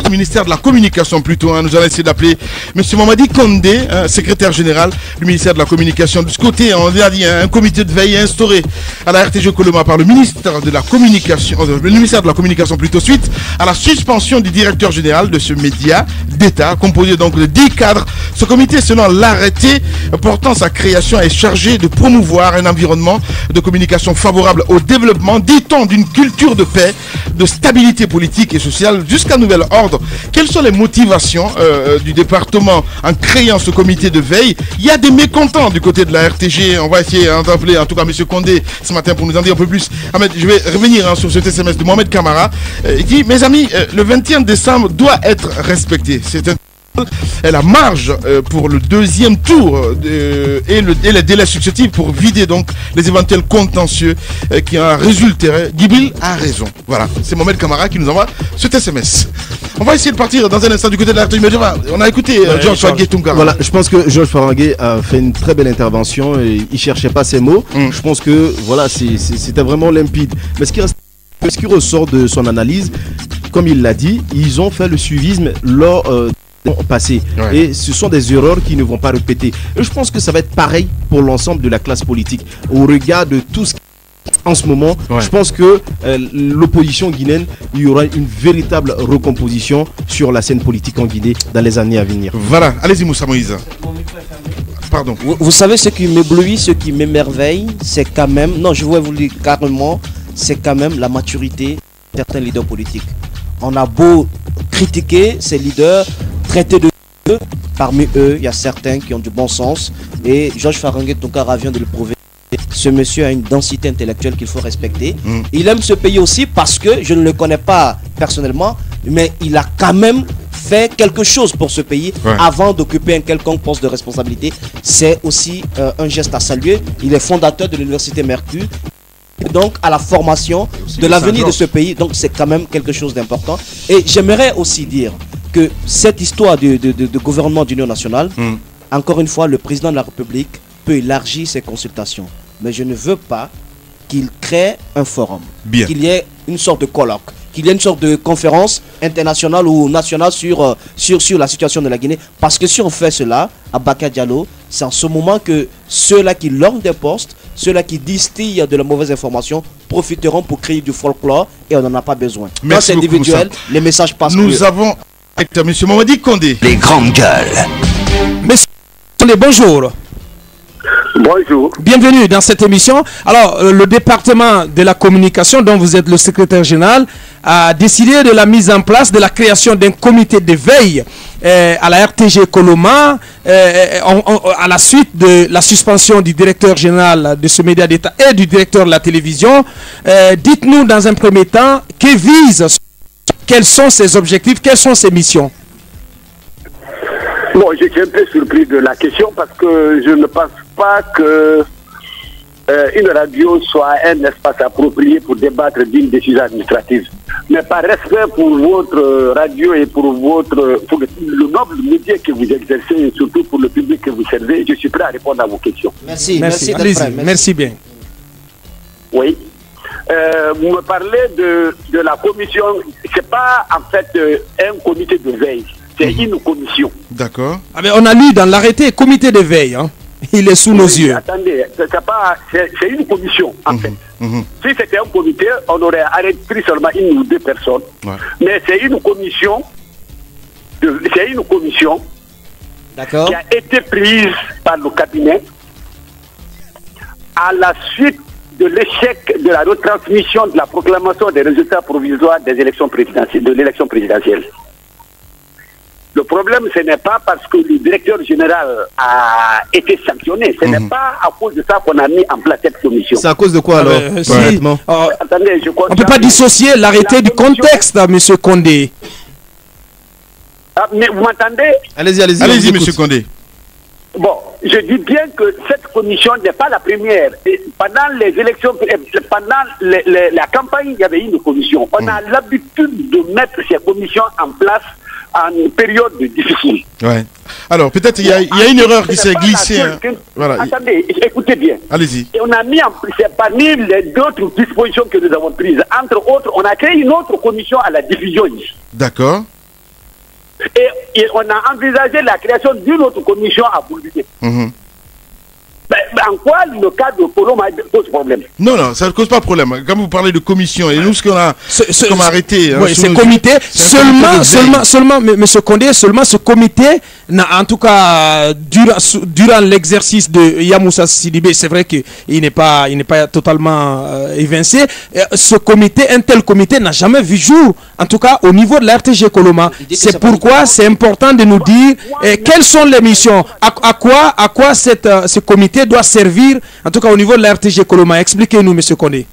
Le ministère de la Communication plutôt, nous allons essayer d'appeler M. Mamadi Condé, secrétaire général du ministère de la Communication. De ce côté, on a dit un comité de veille instauré à la RTG Coloma par le ministère de la Communication, le ministère de la Communication plutôt, suite à la suspension du directeur général de ce média d'État, composé donc de 10 cadres. Ce comité, selon l'arrêté portant sa création, est chargé de promouvoir un environnement de communication favorable au développement, dit-on, d'une culture de paix, de stabilité politique et sociale jusqu'à nouvel ordre. Quelles sont les motivations du département en créant ce comité de veille? Il y a des mécontents du côté de la RTG. On va essayer d'appeler en tout cas M. Condé ce matin pour nous en dire un peu plus. Ahmed, je vais revenir sur cet SMS de Mohamed Kamara qui dit: mes amis, le 21 décembre doit être respecté. C'est un et la marge pour le deuxième tour et les délais successifs pour vider donc les éventuels contentieux qui en résulteraient. Gibril a raison. Voilà, c'est Mohamed Kamara qui nous envoie cet SMS. On va essayer de partir dans un instant du côté de l'RTG. On a écouté Georges Faraguet Tunkara. Voilà, je pense que Georges Faraguet a fait une très belle intervention et il cherchait pas ses mots. Je pense que voilà, c'était vraiment limpide. Mais ce qui ressort de son analyse, comme il l'a dit, ils ont fait le suivisme lors passé. Et ce sont des erreurs qui ne vont pas répéter. Et je pense que ça va être pareil pour l'ensemble de la classe politique. Au regard de tout ce qui en ce moment, je pense que l'opposition guinéenne, il y aura une véritable recomposition sur la scène politique en Guinée dans les années à venir. Voilà, allez-y Moussa Moïse. Pardon. Vous savez ce qui m'éblouit, ce qui m'émerveille, c'est quand même, non je vais vous le dire carrément, c'est quand même la maturité de certains leaders politiques. On a beau critiquer ces leaders, traiter de eux, parmi eux, il y a certains qui ont du bon sens. Et Georges Faraguet Tunkara vient de le prouver. Ce monsieur a une densité intellectuelle qu'il faut respecter. Il aime ce pays aussi parce que, je ne le connais pas personnellement, mais il a quand même fait quelque chose pour ce pays avant d'occuper un quelconque poste de responsabilité. C'est aussi un geste à saluer. Il est fondateur de l'université Mercure. Donc à la formation de l'avenir de ce pays, donc c'est quand même quelque chose d'important. Et j'aimerais aussi dire que cette histoire de gouvernement d'union nationale, encore une fois, le président de la République peut élargir ses consultations, mais je ne veux pas qu'il crée un forum, qu'il y ait une sorte de colloque, qu'il y ait une sorte de conférence internationale ou nationale sur la situation de la Guinée, parce que si on fait cela à Baka Diallo, c'est en ce moment que ceux-là qui lorgnent des postes, ceux-là qui distillent de la mauvaise information profiteront pour créer du folklore et on n'en a pas besoin. Quand c'est individuel, les messages passent. Nous avons M. Mamadi Condé. Les Grandes Gueules. Monsieur Condé, bonjour. Bonjour. Bienvenue dans cette émission. Alors, le département de la communication, dont vous êtes le secrétaire général, a décidé de la mise en place, de la création d'un comité de veille à la RTG Coloma, à la suite de la suspension du directeur général de ce média d'État et du directeur de la télévision. Dites-nous dans un premier temps, quels sont ses objectifs, quelles sont ses missions? Bon, je suis un peu surpris de la question parce que je ne pense pas que une radio soit un espace approprié pour débattre d'une décision administrative. Mais par respect pour votre radio et pour le noble métier que vous exercez et surtout pour le public que vous servez, je suis prêt à répondre à vos questions. Merci bien. Oui. Vous me parlez de la commission. C'est pas en fait un comité de veille. C'est une commission. D'accord. On a lu dans l'arrêté comité de veille. Il est sous nos yeux. Attendez, c'est une commission, en fait. Si c'était un comité, on aurait arrêté seulement une ou deux personnes. Ouais. Mais c'est une commission, qui a été prise par le cabinet à la suite de l'échec de la retransmission de la proclamation des résultats provisoires des élections présidentielles, de l'élection présidentielle. Le problème, ce n'est pas parce que le directeur général a été sanctionné. Ce n'est pas à cause de ça qu'on a mis en place cette commission. C'est à cause de quoi alors Attendez, on ne peut pas dissocier l'arrêté du contexte, M. Condé. Mais vous m'entendez? Allez-y, M. Condé. Bon, je dis bien que cette commission n'est pas la première. Et pendant les élections, pendant la campagne, il y avait une commission. On a l'habitude de mettre ces commissions en place en période difficile. Ouais. Alors, peut-être il y a une erreur qui s'est glissée. Voilà. Attendez, écoutez bien. Allez-y. Et on a mis en place, parmi les autres dispositions que nous avons prises, entre autres, on a créé une autre commission à la diffusion ici. D'accord. Et on a envisagé la création d'une autre commission à Boulbité. En quoi le cas de Colomba pose problème? Non, ça ne cause pas de problème. Quand vous parlez de commission, et nous, ce qu'on a arrêté... Oui, c'est comité. Seulement, M. Condé, seulement ce comité, en tout cas, durant l'exercice de Yamoussa Sidibé, c'est vrai qu'il n'est pas totalement évincé. Ce comité, un tel comité n'a jamais vu jour, en tout cas au niveau de la RTG Coloma. C'est pourquoi c'est important de nous dire quelles sont les missions, à quoi ce comité doit servir, en tout cas au niveau de la RTG Coloma. Expliquez-nous, M. Condé.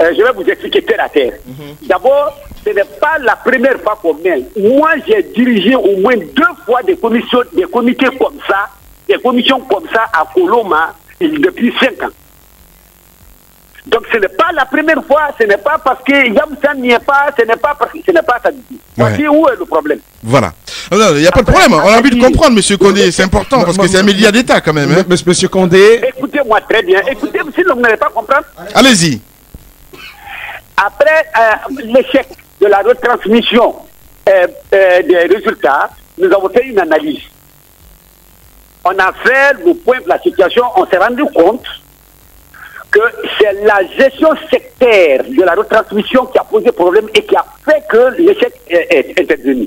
Je vais vous expliquer terre à terre. D'abord, ce n'est pas la première fois qu'on mène. Moi, j'ai dirigé au moins 2 fois des comités comme ça, des commissions comme ça à Coloma depuis 5 ans. Donc ce n'est pas la première fois, ce n'est pas parce que Yamoussa n'y est pas, ce n'est pas parce que ce n'est pas ça du tout. Voici où est le problème. Voilà. Il n'y a pas de problème. On a envie de comprendre, M. Condé. C'est important parce que c'est un média d'État quand même. Hein. Monsieur Condé. Écoutez-moi très bien. Écoutez, si vous n'allez pas comprendre. Allez-y. Après l'échec de la retransmission des résultats, nous avons fait une analyse. On a fait le point de la situation. On s'est rendu compte que c'est la gestion sectaire de la retransmission qui a posé problème et qui a fait que l'échec est intervenu.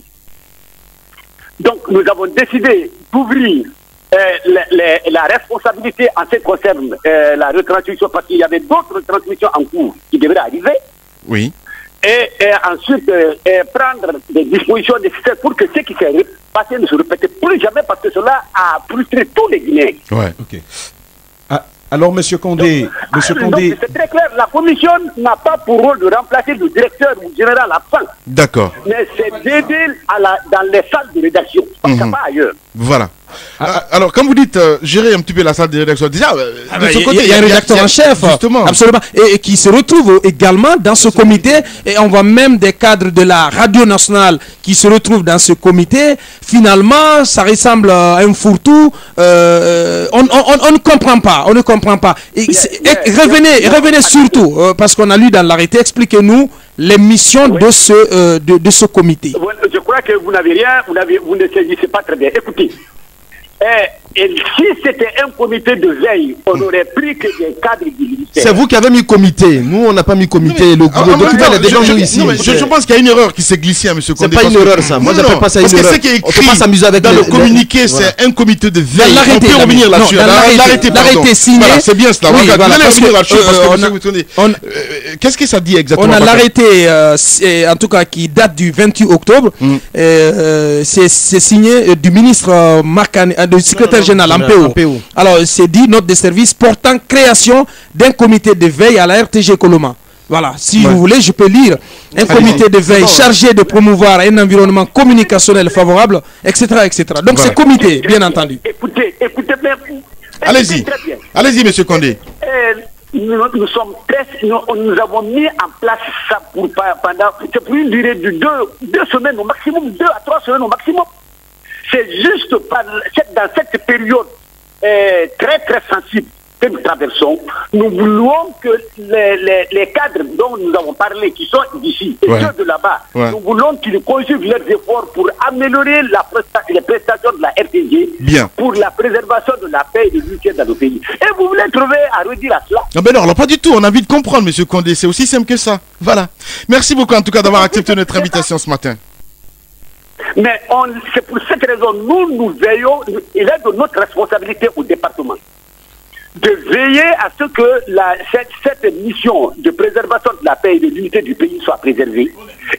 Donc nous avons décidé d'ouvrir la responsabilité en ce qui concerne la retransmission parce qu'il y avait d'autres retransmissions en cours qui devraient arriver. Oui. Et ensuite prendre des dispositions nécessaires pour que ce qui s'est passé ne se répète plus jamais parce que cela a frustré tous les Guinéens. Ouais, ok. Alors, M. Condé, c'est très clair, la commission n'a pas pour rôle de remplacer le directeur ou le général absent. D'accord. Mais c'est d'aider dans les salles de rédaction, pas ailleurs. Voilà. Alors, quand vous dites gérer un petit peu la salle de rédaction, déjà, de ce côté, il y a un rédacteur en chef, justement. Absolument, et qui se retrouve également dans ce comité, et on voit même des cadres de la radio nationale qui se retrouvent dans ce comité. Finalement, ça ressemble à un fourre-tout. On ne comprend pas, Et revenez surtout, parce qu'on a lu dans l'arrêté, expliquez-nous les missions de ce comité. Je crois que vous n'avez rien, vous ne saisissez pas très bien. Écoutez, et si c'était un comité de veille, on aurait pris que des cadres du ministère. C'est vous qui avez mis comité. Nous, on n'a pas mis comité. Le document est déjà ici. Je pense qu'il y a une erreur qui s'est glissée, M. Condé. C'est pas une erreur, ça. Moi, j'appelle pas ça une erreur. Parce que ce qui est écrit dans le communiqué, c'est un comité de veille. On peut revenir là-dessus. L'arrêté signé. Voilà, c'est bien cela. Vous allez revenir là-dessus. Qu'est-ce que ça dit exactement? On a l'arrêté, en tout cas, qui date du 28 octobre. C'est signé du ministre du secrétaire général Ampeo. Alors, c'est dit note de service portant création d'un comité de veille à la RTG Coloma. Voilà, si vous voulez, je peux lire. Un comité de veille chargé de promouvoir un environnement communicationnel favorable, etc. Donc, c'est comité, bien entendu. Écoutez bien. Allez-y, M. Condé. Nous avons mis en place ça pour une durée de 2 semaines au maximum, 2 à 3 semaines au maximum. C'est juste dans cette période très très sensible que nous traversons, nous voulons que les cadres dont nous avons parlé, qui sont d'ici et ceux de là-bas, nous voulons qu'ils conjuguent leurs efforts pour améliorer les prestations de la RTG pour la préservation de la paix et de l'unité dans nos pays. Et vous voulez trouver à redire à cela? Non, ben non, alors pas du tout. On a envie de comprendre, M. Condé. C'est aussi simple que ça. Voilà. Merci beaucoup, en tout cas, d'avoir accepté notre invitation ce matin. Mais c'est pour cette raison, nous veillons, il est de notre responsabilité au département de veiller à ce que cette mission de préservation de la paix et de l'unité du pays soit préservée.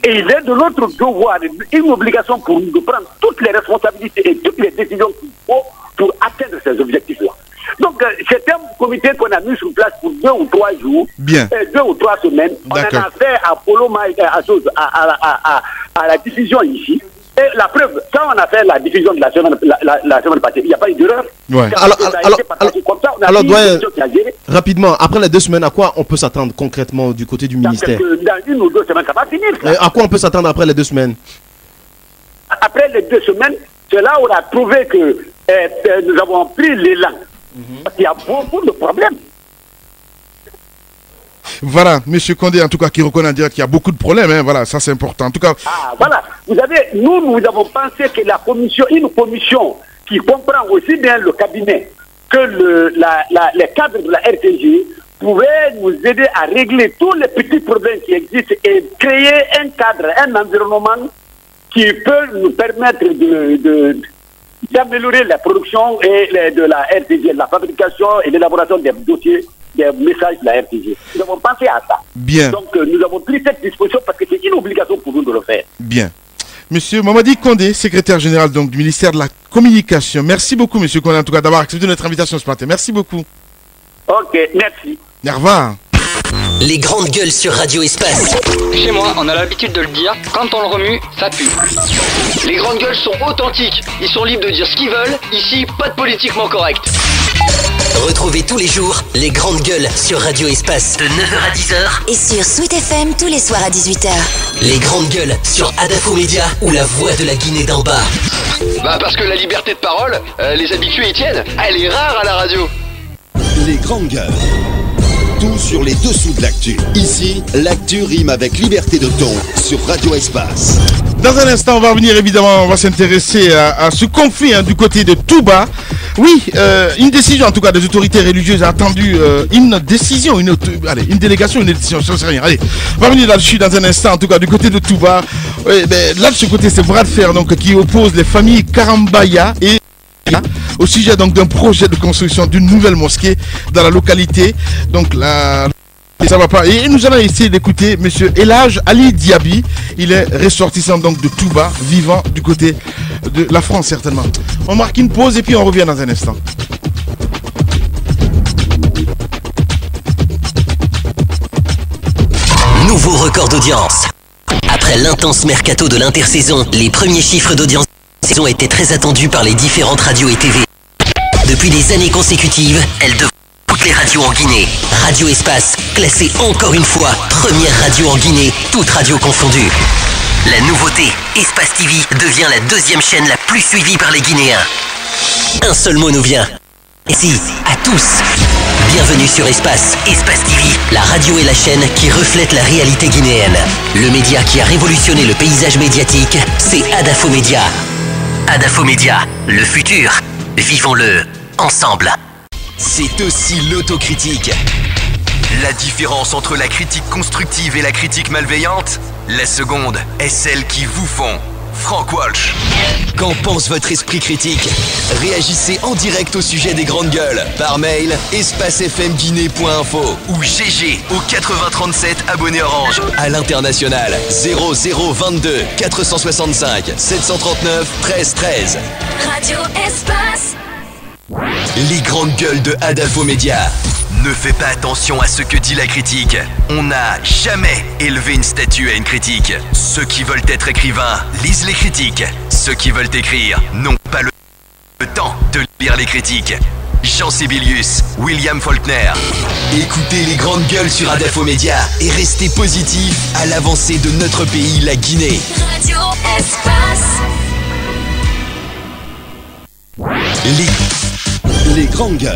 Et il est de notre devoir, une obligation pour nous de prendre toutes les responsabilités et toutes les décisions qu'il faut pour atteindre ces objectifs-là. Donc, c'est un comité qu'on a mis sur place pour 2 ou 3 jours, 2 ou 3 semaines. On en a fait à Polo à la diffusion ici. Et la preuve, quand on a fait la diffusion de la semaine passée, il n'y a pas eu d'erreur. Alors, doyen, rapidement, après les 2 semaines, à quoi on peut s'attendre concrètement du côté du ministère? Dans 1 ou 2 semaines, ça va finir. À quoi on peut s'attendre après les 2 semaines? Après les 2 semaines, c'est là où on a trouvé que nous avons pris l'élan. Parce qu'il y a beaucoup de problèmes. Voilà, M. Condé, en tout cas, qui reconnaît en direct qu'il y a beaucoup de problèmes. Hein, voilà, ça c'est important. En tout cas. Voilà. Vous savez, nous avons pensé que une commission qui comprend aussi bien le cabinet que les cadres de la RTG pouvait nous aider à régler tous les petits problèmes qui existent et créer un cadre, un environnement qui peut nous permettre d'améliorer la production de la RTG, la fabrication et l'élaboration des dossiers, des messages de la RTG. Nous avons pensé à ça. Bien. Donc nous avons pris cette disposition parce que c'est une obligation pour nous de le faire. Bien. Monsieur Mamadi Condé, secrétaire général donc, du ministère de la Communication. Merci beaucoup, Monsieur Condé, en tout cas, d'avoir accepté notre invitation ce matin. Merci beaucoup. Ok, merci. Au revoir. Les grandes gueules sur Radio Espace. Chez moi, on a l'habitude de le dire, quand on le remue, ça pue. Les grandes gueules sont authentiques. Ils sont libres de dire ce qu'ils veulent. Ici, pas de politiquement correct. Retrouvez tous les jours les grandes gueules sur Radio Espace de 9h à 10h et sur Sweet FM tous les soirs à 18h. Les grandes gueules sur Adafo Média ou la voix de la Guinée d'en bas. Parce que la liberté de parole, les habitués y tiennent. Elle est rare à la radio. Les grandes gueules. Tout sur les dessous de l'actu. Ici, l'actu rime avec liberté de ton sur Radio Espace. Dans un instant, on va revenir évidemment, on va s'intéresser à ce conflit du côté de Touba. Oui, une décision en tout cas des autorités religieuses a attendu une décision, une délégation, une décision, je ne sais rien. Allez, on va revenir là-dessus dans un instant, en tout cas du côté de Touba. Là de ce côté, c'est bras de fer donc, qui oppose les familles Karambaya et au sujet donc d'un projet de construction d'une nouvelle mosquée dans la localité. Donc là, ça va pas. Et nous allons essayer d'écouter Monsieur Elhaj Ali Diaby. Il est ressortissant donc de Touba, vivant du côté de la France certainement. On marque une pause et puis on revient dans un instant. Nouveau record d'audience. Après l'intense mercato de l'intersaison, les premiers chiffres d'audience ont été très attendus par les différentes radios et TV. Depuis des années consécutives, elle devient toutes les radios en Guinée. Radio Espace, classée encore une fois première radio en Guinée, toutes radios confondues. La nouveauté, Espace TV devient la 2e chaîne la plus suivie par les Guinéens. Un seul mot nous vient. Ici, à tous. Bienvenue sur Espace. Espace TV, la radio et la chaîne qui reflètent la réalité guinéenne. Le média qui a révolutionné le paysage médiatique, c'est Adafo Média. Adafo Média, le futur. Vivons-le ensemble. C'est aussi l'autocritique. La différence entre la critique constructive et la critique malveillante, la seconde est celle qui vous font. Frank Walsh. Qu'en pense votre esprit critique? Réagissez en direct au sujet des grandes gueules par mail espacefmguinée.info ou GG au 8037 abonné Orange à l'international 0022 465 739 13 13. Radio Espace. Les grandes gueules de Adafo Média. Ne fais pas attention à ce que dit la critique. On n'a jamais élevé une statue à une critique. Ceux qui veulent être écrivains lisent les critiques. Ceux qui veulent écrire n'ont pas le temps de lire les critiques. Jean Sibelius, William Faulkner. Écoutez les grandes gueules sur Adafo Média et restez positifs à l'avancée de notre pays, la Guinée. Radio Espace. Les grandes gueules.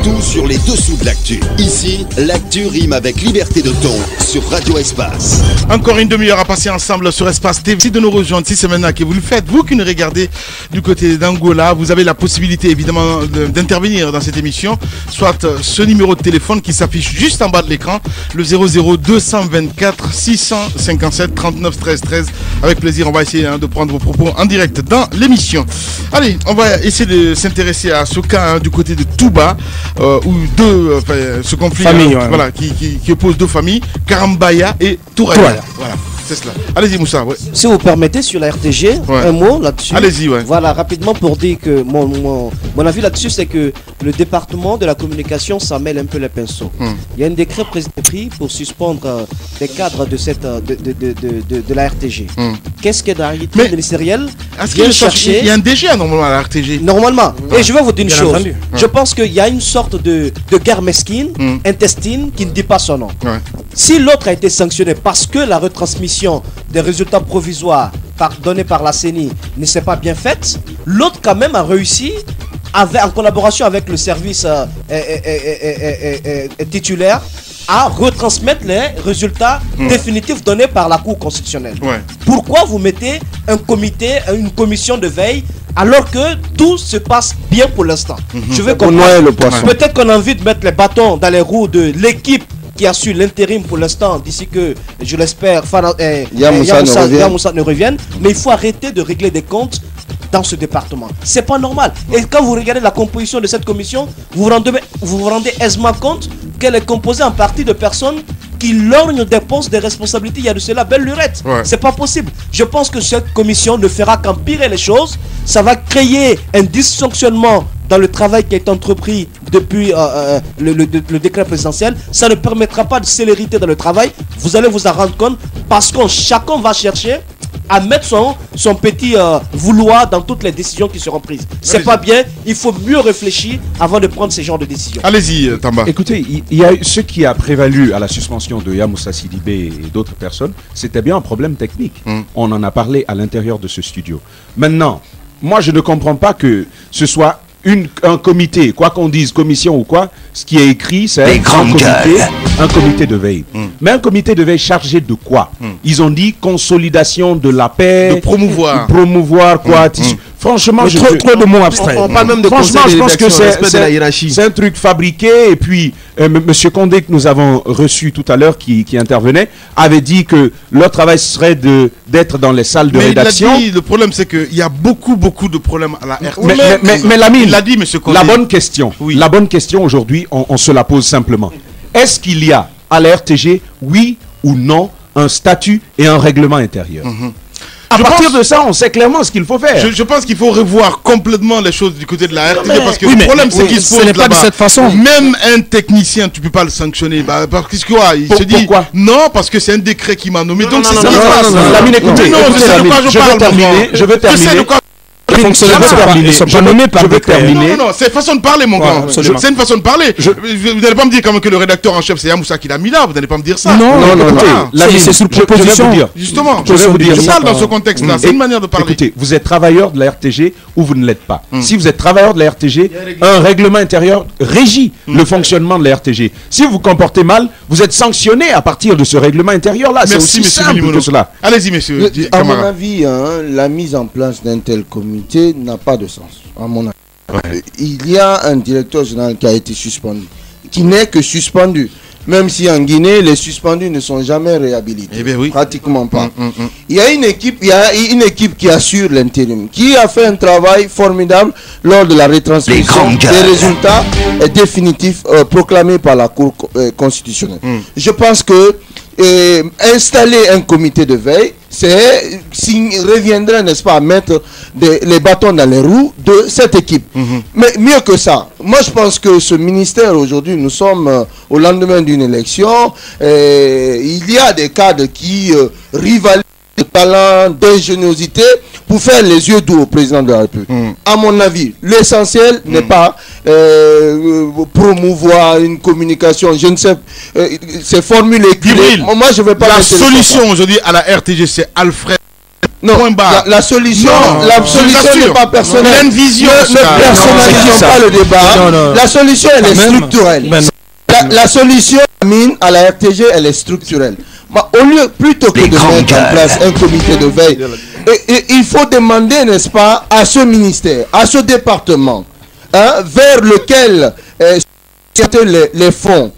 tout sur les dessous de l'actu. Ici, l'actu rime avec liberté de ton sur Radio Espace. Encore une demi-heure à passer ensemble sur Espace TV. Si de nous rejoindre, si c'est maintenant que vous le faites, vous qui nous regardez du côté d'Angola, vous avez la possibilité évidemment d'intervenir dans cette émission. Soit ce numéro de téléphone qui s'affiche juste en bas de l'écran, le 00 224 657 39 13 13. Avec plaisir, on va essayer de prendre vos propos en direct dans l'émission. Allez, on va essayer de s'intéresser à ce cas du côté de Touba, où ce conflit voilà, qui oppose deux familles, Karambaya et Touraya. Voilà, c'est cela. Allez-y Moussa. Ouais. Si vous permettez, sur la RTG, un mot là-dessus. Allez-y, ouais. Voilà, rapidement pour dire que mon avis là-dessus, c'est que le département de la communication s'en mêle un peu les pinceaux. Il y a un décret pris pour suspendre les cadres de cette de la RTG. Qu'est-ce qu'il y a dans la réalité ministérielle? Il y a un DG normalement à la RTG. Normalement. Et je vais vous dire une chose. Je pense qu'il y a une sorte de guerre mesquine, intestine, qui ne dit pas son nom. Si l'autre a été sanctionné parce que la retransmission des résultats provisoires donnés par la CENI ne s'est pas bien faite, l'autre quand même a réussi en collaboration avec le service titulaire à retransmettre les résultats définitifs donnés par la Cour constitutionnelle. Pourquoi vous mettez un comité, une commission de veille alors que tout se passe bien pour l'instant? Je vais comprendre. Peut-être qu'on a envie de mettre les bâtons dans les roues de l'équipe qui assure l'intérim pour l'instant, d'ici que, je l'espère, Yamoussa ne revienne. Mais il faut arrêter de régler des comptes dans ce département. C'est pas normal. Et quand vous regardez la composition de cette commission, vous vous rendez aisément compte qu'elle est composée en partie de personnes qui lorgnent des postes de responsabilité. Il y a de cela belle lurette. C'est pas possible. Je pense que cette commission ne fera qu'empirer les choses. Ça va créer un dysfonctionnement dans le travail qui est entrepris depuis le décret présidentiel. Ça ne permettra pas de célérité dans le travail. Vous allez vous en rendre compte parce que chacun va chercher à mettre son petit vouloir dans toutes les décisions qui seront prises. C'est pas bien, il faut mieux réfléchir avant de prendre ce genre de décisions. Allez-y, Tamba. Écoutez, il y a ce qui a prévalu à la suspension de Yamoussa Sidibé et d'autres personnes, c'était bien un problème technique. On en a parlé à l'intérieur de ce studio. Maintenant, moi je ne comprends pas que ce soit un comité, quoi qu'on dise, commission ou quoi, ce qui est écrit, c'est un comité de veille. Mais un comité de veille chargé de quoi? Ils ont dit consolidation de la paix, de promouvoir quoi. Franchement, trop de mots abstraits. On parle même de franchement, je pense que c'est un truc fabriqué. Et puis, Monsieur Condé, que nous avons reçu tout à l'heure, qui intervenait, avait dit que leur travail serait d'être dans les salles de rédaction. Il a dit, le problème, c'est qu'il y a beaucoup de problèmes à la RTG. Mais Lamine, il l'a dit, Monsieur Condé. La bonne question aujourd'hui, on se la pose simplement. Est-ce qu'il y a à la RTG, oui ou non, un statut et un règlement intérieur? À partir de ça, on sait clairement ce qu'il faut faire. Je pense qu'il faut revoir complètement les choses du côté de la RTG parce que le problème, c'est qu'il se pose pas de cette façon. Même un technicien, tu peux pas le sanctionner. Parce que quoi, il se dit non, parce que c'est un décret qui m'a nommé. Donc c'est ça qui se passe. Lamine, écoutez, je veux terminer. Les fonctionnaires ne sont pas nommés par décret. Non, c'est une façon de parler, mon grand. C'est une façon de parler. Vous n'allez pas me dire quand même que le rédacteur en chef, c'est Yamoussa qui l'a mis là. Vous n'allez pas me dire ça. Non, c'est sur proposition. Justement, je parle dans ce contexte-là. C'est une manière de parler. Écoutez, vous êtes travailleur de la RTG ou vous ne l'êtes pas. Si vous êtes travailleur de la RTG, un règlement intérieur régit le fonctionnement de la RTG. Si vous vous comportez mal, vous êtes sanctionné à partir de ce règlement intérieur-là. C'est aussi simple que cela. Allez-y, monsieur. À mon avis, la mise en place d'un tel comité n'a pas de sens, à mon avis. Il y a un directeur général qui a été suspendu, qui n'est que suspendu. Même si en Guinée, les suspendus ne sont jamais réhabilités. Eh bien oui. Pratiquement pas. Il y a une équipe qui assure l'intérim, qui a fait un travail formidable lors de la retransmission des résultats définitifs proclamés par la Cour constitutionnelle. Je pense que installer un comité de veille, reviendrait, n'est-ce pas, à mettre les bâtons dans les roues de cette équipe. Mais mieux que ça, moi je pense que ce ministère aujourd'hui, nous sommes au lendemain d'une élection, il y a des cadres qui rivalisent de talent, d'ingéniosité pour faire les yeux doux au président de la République. À mon avis, l'essentiel n'est pas promouvoir une communication, je ne sais, ces formules écrites. Moi, je vais pas. La solution aujourd'hui à la RTG, c'est Alfred Non, point barre. La solution, Non, la solution n'est pas personnelle. Il a une vision. Ne personnalisons pas le débat. La solution, elle est structurelle. La solution, Amine, à la RTG, elle est structurelle. Au lieu, plutôt que de mettre en place un comité de veille, il faut demander, n'est-ce pas, à ce ministère, à ce département, vers lequel les fonds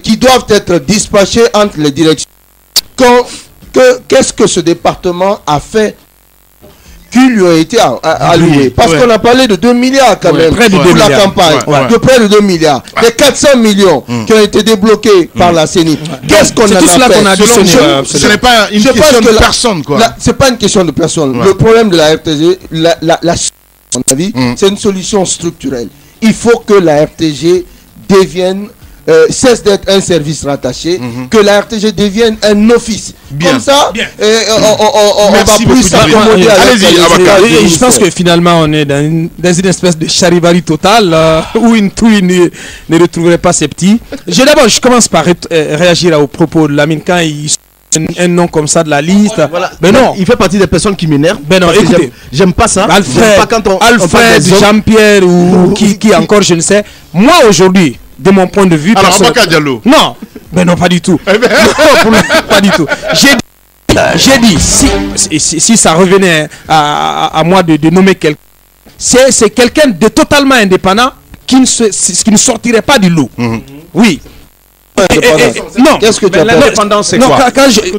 qui doivent être dispatchés entre les directions. Qu'est-ce que ce département a fait qui lui a été alloué? Parce qu'on a parlé de 2 milliards quand même pour la campagne, de près de 2 milliards. Les 400 millions qui ont été débloqués par la CENI. Qu'est-ce qu'on a fait? Ce n'est pas une question de personne, quoi. C'est pas une question de personne. Le problème de la RTG, à mon avis, c'est une solution structurelle. Il faut que la RTG devienne cesse d'être un service rattaché, que la RTG devienne un office. Comme ça, on va plus s'accommoder avec les. Je pense que finalement, on est dans une espèce de charivari totale où une trouille ne retrouverait pas ses petits. D'abord, je commence par réagir aux propos de Lamine quand il un nom comme ça de la liste. Voilà. Mais non, il fait partie des personnes qui m'énervent. Ben non, écoutez, j'aime pas ça. Alfred, Jean-Pierre ou qui encore, je ne sais. Moi aujourd'hui, de mon point de vue, alors Abaka Diallo. Non, mais non, pas du tout. Pas du tout. J'ai dit, si ça revenait à moi de nommer quelqu'un, c'est quelqu'un de totalement indépendant qui ne sortirait pas du lot. Oui. Non, qu'est-ce que tu as l'indépendance, c'est quoi?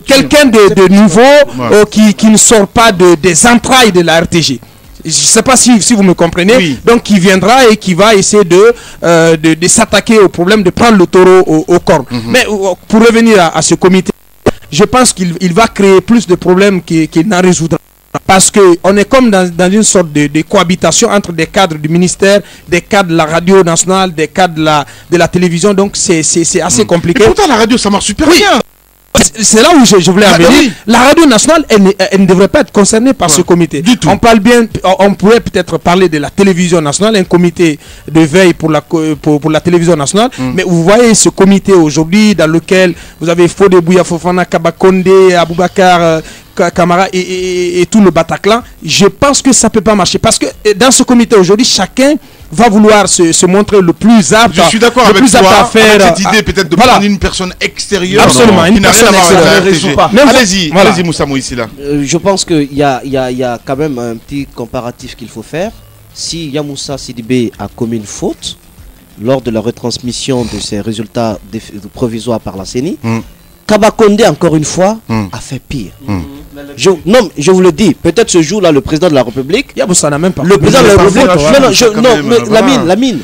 Quelqu'un de nouveau qui ne sort pas des entrailles de la RTG. Je ne sais pas si vous me comprenez. Oui. Donc, qui viendra et qui va essayer de s'attaquer au problème, de prendre le taureau au corps. Mais pour revenir à ce comité, je pense qu'il va créer plus de problèmes qu'il n'en résoudra. Parce qu'on est comme dans une sorte de cohabitation entre des cadres du ministère, des cadres de la radio nationale, des cadres de la télévision. Donc, c'est assez compliqué. Et pourtant, la radio, ça marche super bien. C'est là où je voulais en venir. Oui. La radio nationale, elle ne devrait pas être concernée par ce comité. On parle bien, on pourrait peut-être parler de la télévision nationale, un comité de veille pour la télévision nationale. Mais vous voyez ce comité aujourd'hui dans lequel vous avez Fodé Bouya Fofana, Kabakonde, Aboubakar Camara et tout le Bataclan. Je pense que ça ne peut pas marcher. Parce que dans ce comité aujourd'hui, chacun va vouloir se montrer le plus apte. Je suis d'accord avec toi, avec cette idée peut-être de prendre une personne extérieure. Absolument, qui n'a rien à voir avec la RTG. Allez-y, Moussa Moïsi là. Je pense qu'il y a quand même un petit comparatif qu'il faut faire. Si Yamoussa Sidibé a commis une faute lors de la retransmission de ses résultats provisoires par la CENI, Kabakonde, encore une fois, a fait pire. Non, je vous le dis, peut-être ce jour-là, le président de la République. Le président de la République. Lamine.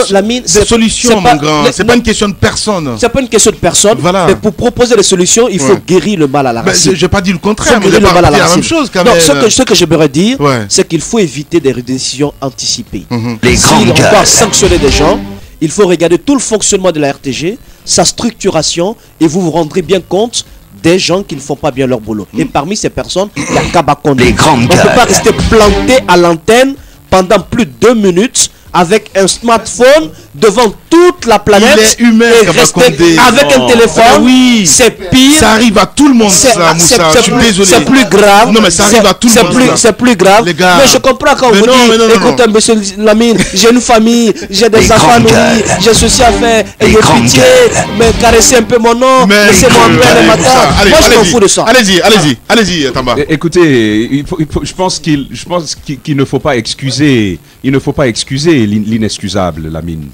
Lamine, des solutions, mon grand. C'est pas une question de personne. C'est pas une question de personne. Voilà. Mais pour proposer des solutions, il faut guérir le mal à la racine. Je n'ai pas dit le contraire, mais c'est la même chose quand même. Ce que j'aimerais dire, c'est qu'il faut éviter des décisions anticipées. Si on doit sanctionner des gens, il faut regarder tout le fonctionnement de la RTG, sa structuration, et vous vous rendrez bien compte des gens qui ne font pas bien leur boulot. Et parmi ces personnes, il y a Kabakonde. On ne peut pas rester planté à l'antenne pendant plus de 2 minutes avec un smartphone devant toute la planète. Il est humain, et rester avec un téléphone. Oui. C'est pire. Ça arrive à tout le monde, ça, Moussa. Je suis désolé. C'est plus grave. Non, mais ça arrive à tout le monde. C'est plus grave. Mais je comprends quand vous dites, écoutez, monsieur Lamine, j'ai une famille, j'ai des enfants nourris, j'ai ceci à faire, et de pitié, mais caressez un peu mon nom, laissez-moi en plein le matin. Moi, je m'en fous de ça. Allez-y, Tamba. Écoutez, je pense qu'il ne faut pas excuser. Il ne faut pas excuser l'inexcusable, Lamine.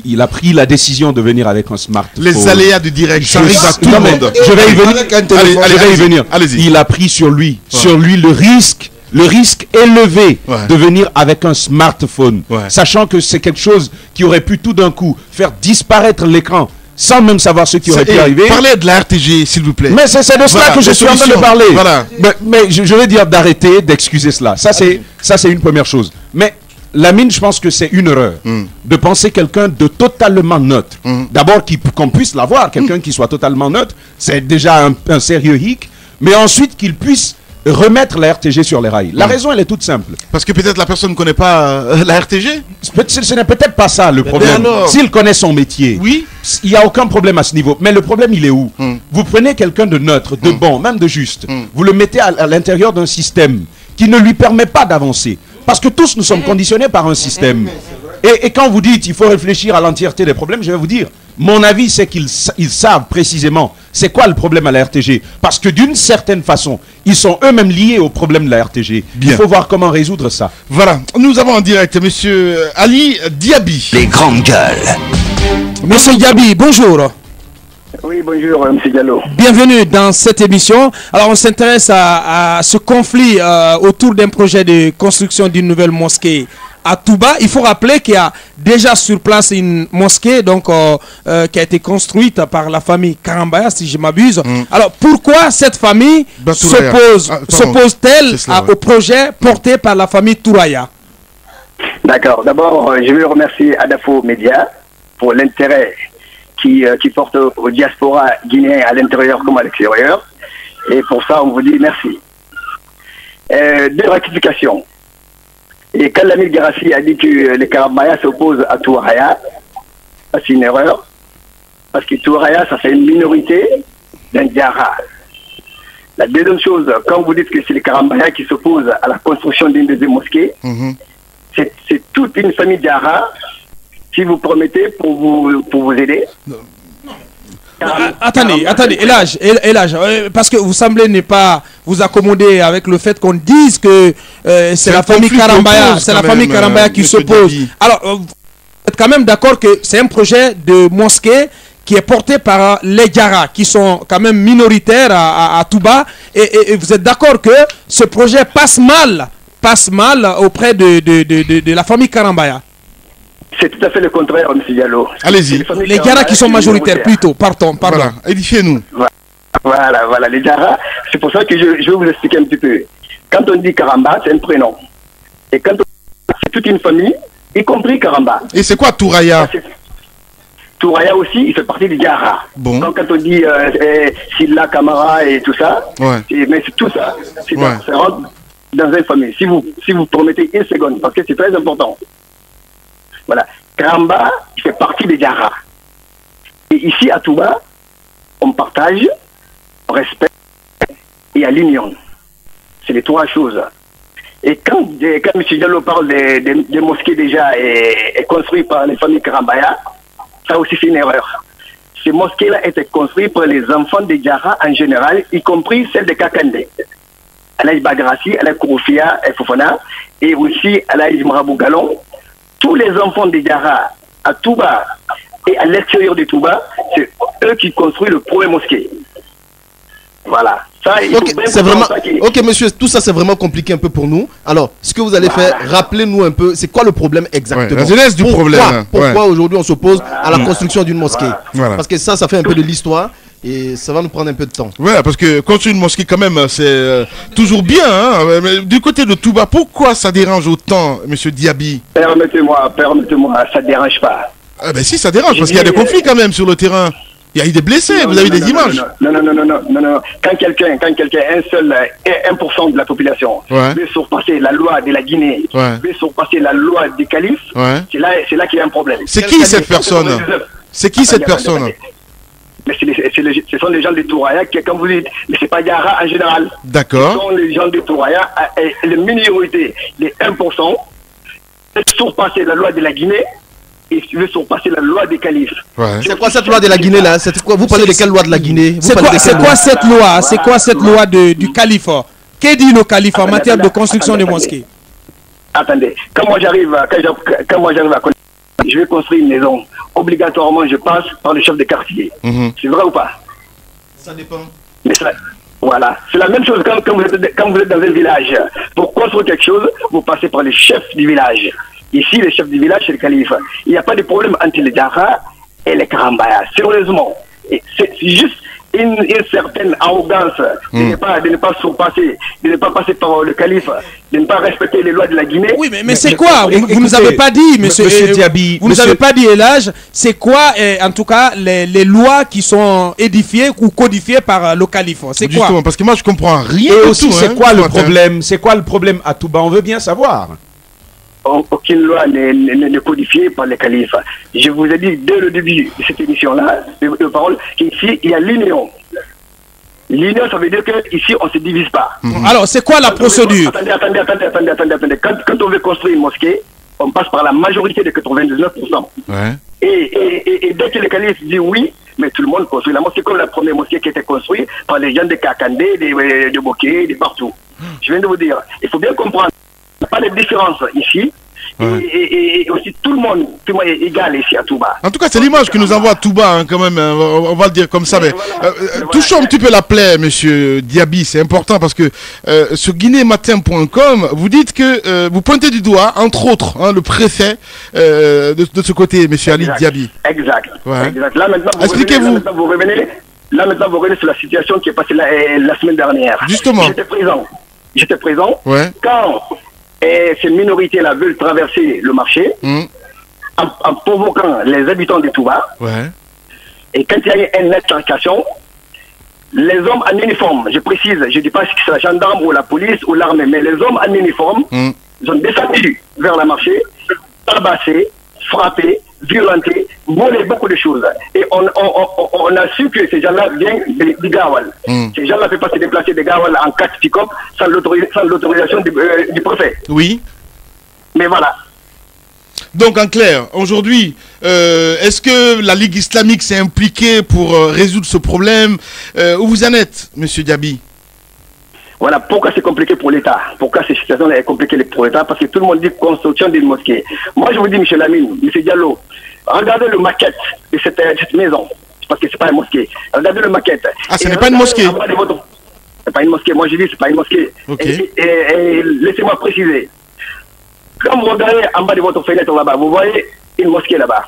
Il a pris la décision de venir avec un smartphone. Les aléas du direct, ça arrive à tout le monde. Je vais y venir. Il a pris sur lui le risque élevé de venir avec un smartphone, sachant que c'est quelque chose qui aurait pu tout d'un coup faire disparaître l'écran sans même savoir ce qui aurait pu arriver. Parlez de la RTG, s'il vous plaît. Mais c'est de cela que je suis en train de parler. Voilà. Mais je vais dire d'arrêter, d'excuser cela. Ça, c'est une première chose. Mais Lamine, je pense que c'est une erreur de penser quelqu'un de totalement neutre. D'abord, qu'on puisse l'avoir, quelqu'un qui soit totalement neutre, c'est déjà un sérieux hic. Mais ensuite, qu'il puisse remettre la RTG sur les rails. La raison, elle est toute simple. Parce que peut-être la personne ne connaît pas la RTG. Ce n'est peut-être pas ça le problème. S'il connaît son métier, oui, il n'y a aucun problème à ce niveau. Mais le problème, il est où? Vous prenez quelqu'un de neutre, de bon, même de juste. Vous le mettez à l'intérieur d'un système qui ne lui permet pas d'avancer. Parce que tous nous sommes conditionnés par un système. Et quand vous dites qu'il faut réfléchir à l'entièreté des problèmes, je vais vous dire, mon avis, c'est qu'ils savent précisément c'est quoi le problème à la RTG. Parce que d'une certaine façon, ils sont eux-mêmes liés au problème de la RTG. Bien. Il faut voir comment résoudre ça. Voilà, nous avons en direct Monsieur Ali Diaby. Les grandes gueules. Monsieur Diaby, bonjour. Oui, bonjour, M. Diallo. Bienvenue dans cette émission. Alors, on s'intéresse à ce conflit autour d'un projet de construction d'une nouvelle mosquée à Touba. Il faut rappeler qu'il y a déjà sur place une mosquée donc, qui a été construite par la famille Karambaya, si je m'abuse. Alors, pourquoi cette famille s'oppose-t-elle au projet porté par la famille Touraya? D'accord. D'abord, je veux remercier Adafo Média pour l'intérêt qui porte au diaspora guinéen à l'intérieur comme à l'extérieur. Et pour ça, on vous dit merci. Deux rectifications. Et quand l'ami Garassi a dit que les Karambaya s'opposent à Touraya, c'est une erreur. Parce que Touraya, ça fait une minorité d'un Diarra. La deuxième chose, quand vous dites que c'est les Karambaya qui s'opposent à la construction d'une des deux mosquées, c'est toute une famille Diarra qui vous promettez pour vous aider. Attendez, Elage, parce que vous semblez ne pas vous accommoder avec le fait qu'on dise que c'est la famille Karambaya, qui s'oppose. Alors, vous êtes quand même d'accord que c'est un projet de mosquée qui est porté par les Diarra, qui sont quand même minoritaires à Touba, et vous êtes d'accord que ce projet passe mal auprès de la famille Karambaya? C'est tout à fait le contraire, M. Diallo. Allez-y. Les Diarra qui sont majoritaires, plutôt. Pardon. Voilà. Édifiez-nous. Voilà, les Diarra. C'est pour ça que je vais vous expliquer un petit peu. Quand on dit Karamba, c'est un prénom. Et quand c'est toute une famille, y compris Karamba. Et c'est quoi Touraya? Touraya aussi, il fait partie des Diarra. Bon. Donc quand on dit Silla, Kamara et tout ça, mais c'est tout ça. Ça rentre dans une famille. Si vous promettez une seconde, parce que c'est très important. Voilà. Karamba, il fait partie des Diarra. Et ici, à Touba, on partage, on respecte et à l'union. C'est les trois choses. Et quand M. Diallo parle des mosquées déjà et construites par les familles Karambaya, ça aussi c'est une erreur. Ces mosquées-là étaient construites par les enfants des Diarra en général, y compris celles de Kakande. Alaï Bagrassi, Alaï Kouroufia et Fofana, et aussi Alaï Marabou Galon. Tous les enfants des Diarra à Touba et à l'extérieur de Touba, c'est eux qui construisent le premier mosquée. Voilà. Ça, c'est vraiment... Ok, monsieur, tout ça c'est vraiment compliqué un peu pour nous. Alors, ce que vous allez faire, rappelez-nous un peu, c'est quoi le problème exactement? La jeunesse du problème. Pourquoi aujourd'hui on s'oppose à la construction d'une mosquée? Parce que ça fait un peu de l'histoire. Et ça va nous prendre un peu de temps. Ouais, parce que construire une mosquée quand même, c'est toujours bien. Hein, mais du côté de Touba, pourquoi ça dérange autant, monsieur Diaby? Permettez-moi, ça ne dérange pas. Ah ben si, ça dérange, parce qu'il y a des conflits quand même sur le terrain. Il y a eu des blessés, vous avez des images. Non. Quand quelqu'un, un seul 1% de la population veut surpasser la loi de la Guinée, veut surpasser la loi des califes, c'est là qu'il y a un problème. C'est qui cette personne? C'est qui cette personne? Mais ce sont les gens de Touraya qui, comme vous dites, mais ce n'est pas Diarra en général. D'accord. Ce sont les gens de Touraya, les minorités, les 1%, veulent surpasser la loi de la Guinée et veulent surpasser la loi des califes. C'est quoi cette loi de la Guinée là? Vous parlez de quelle loi de la Guinée? C'est quoi cette loi? C'est quoi cette loi du calife? Qu'est dit le calife en matière de construction de mosquées? Attendez, quand moi j'arrive à connaître, je vais construire une maison. Obligatoirement, je passe par le chef de quartier. C'est vrai ou pas? Ça dépend. Mais voilà. C'est la même chose quand vous êtes dans un village. Pour construire quelque chose, vous passez par le chef du village. Ici, le chef du village, c'est le calife. Il n'y a pas de problème entre les Diarra et les Karambaya. Sérieusement. C'est juste une certaine arrogance de ne pas surpasser, de ne pas passer par le calife, de ne pas respecter les lois de la Guinée. Oui, mais c'est quoi? Vous nous avez pas dit, monsieur Diaby. Vous nous avez pas dit, Elage, c'est quoi, en tout cas, les lois qui sont édifiées ou codifiées par le calife? C'est quoi? Justement, parce que moi, je comprends rien. Et aussi, c'est quoi le problème? C'est quoi le problème à Touba? On veut bien savoir. Aucune loi n'est codifiée par les califes. Je vous ai dit dès le début de cette émission-là, de parole, qu'ici, il y a l'union. L'union, ça veut dire qu'ici, on ne se divise pas. Alors, c'est quoi la procédure? Attendez. Quand on veut construire une mosquée, on passe par la majorité de 99%. Ouais. Et dès que le calife dit oui, mais tout le monde construit la mosquée, comme la première mosquée qui était construite par les gens de Kakandé, de Boké, de partout. Je viens de vous dire, il faut bien comprendre. Pas de différence ici. Et aussi tout le monde est égal ici à Touba. En tout cas, c'est l'image que nous envoie Touba, hein, quand même, on va le dire comme ça. Mais, touchons un petit peu la plaie, monsieur Diaby, c'est important parce que sur guinématin.com, vous dites que vous pointez du doigt, entre autres, hein, le préfet de ce côté, monsieur Ali Diaby. Exact. Ouais. Exact. Là maintenant, expliquez-vous. Là maintenant, vous revenez sur la situation qui est passée la semaine dernière. Justement. J'étais présent. Ouais. Quand ces minorités-là veulent traverser le marché en provoquant les habitants de Touba. Ouais. Et quand il y a eu une altercation, les hommes en uniforme, je précise, je ne dis pas si c'est la gendarme ou la police ou l'armée, mais les hommes en uniforme ils ont descendu vers le marché, tabassé, frappé, violenté, volé beaucoup de choses. Et on a su que ces gens-là viennent du Gawal. Ces gens-là ne peuvent pas se déplacer de Gawal en 4 pick-up sans l'autorisation du préfet. Oui. Mais voilà. Donc en clair, aujourd'hui, est-ce que la Ligue islamique s'est impliquée pour résoudre ce problème? Où vous en êtes, monsieur Diaby? Voilà, pourquoi c'est compliqué pour l'État? Pourquoi cette situation est compliquée pour l'État? Parce que tout le monde dit construction d'une mosquée. Moi, je vous dis, M. Lamine, M. Diallo, regardez le maquette de cette maison. Parce que ce n'est pas une mosquée. Regardez le maquette. Ah, ce n'est pas une mosquée? C'est pas une mosquée. Moi, je dis, c'est pas une mosquée. Okay. Et laissez-moi préciser. Quand vous regardez en bas de votre fenêtre là-bas, vous voyez une mosquée là-bas.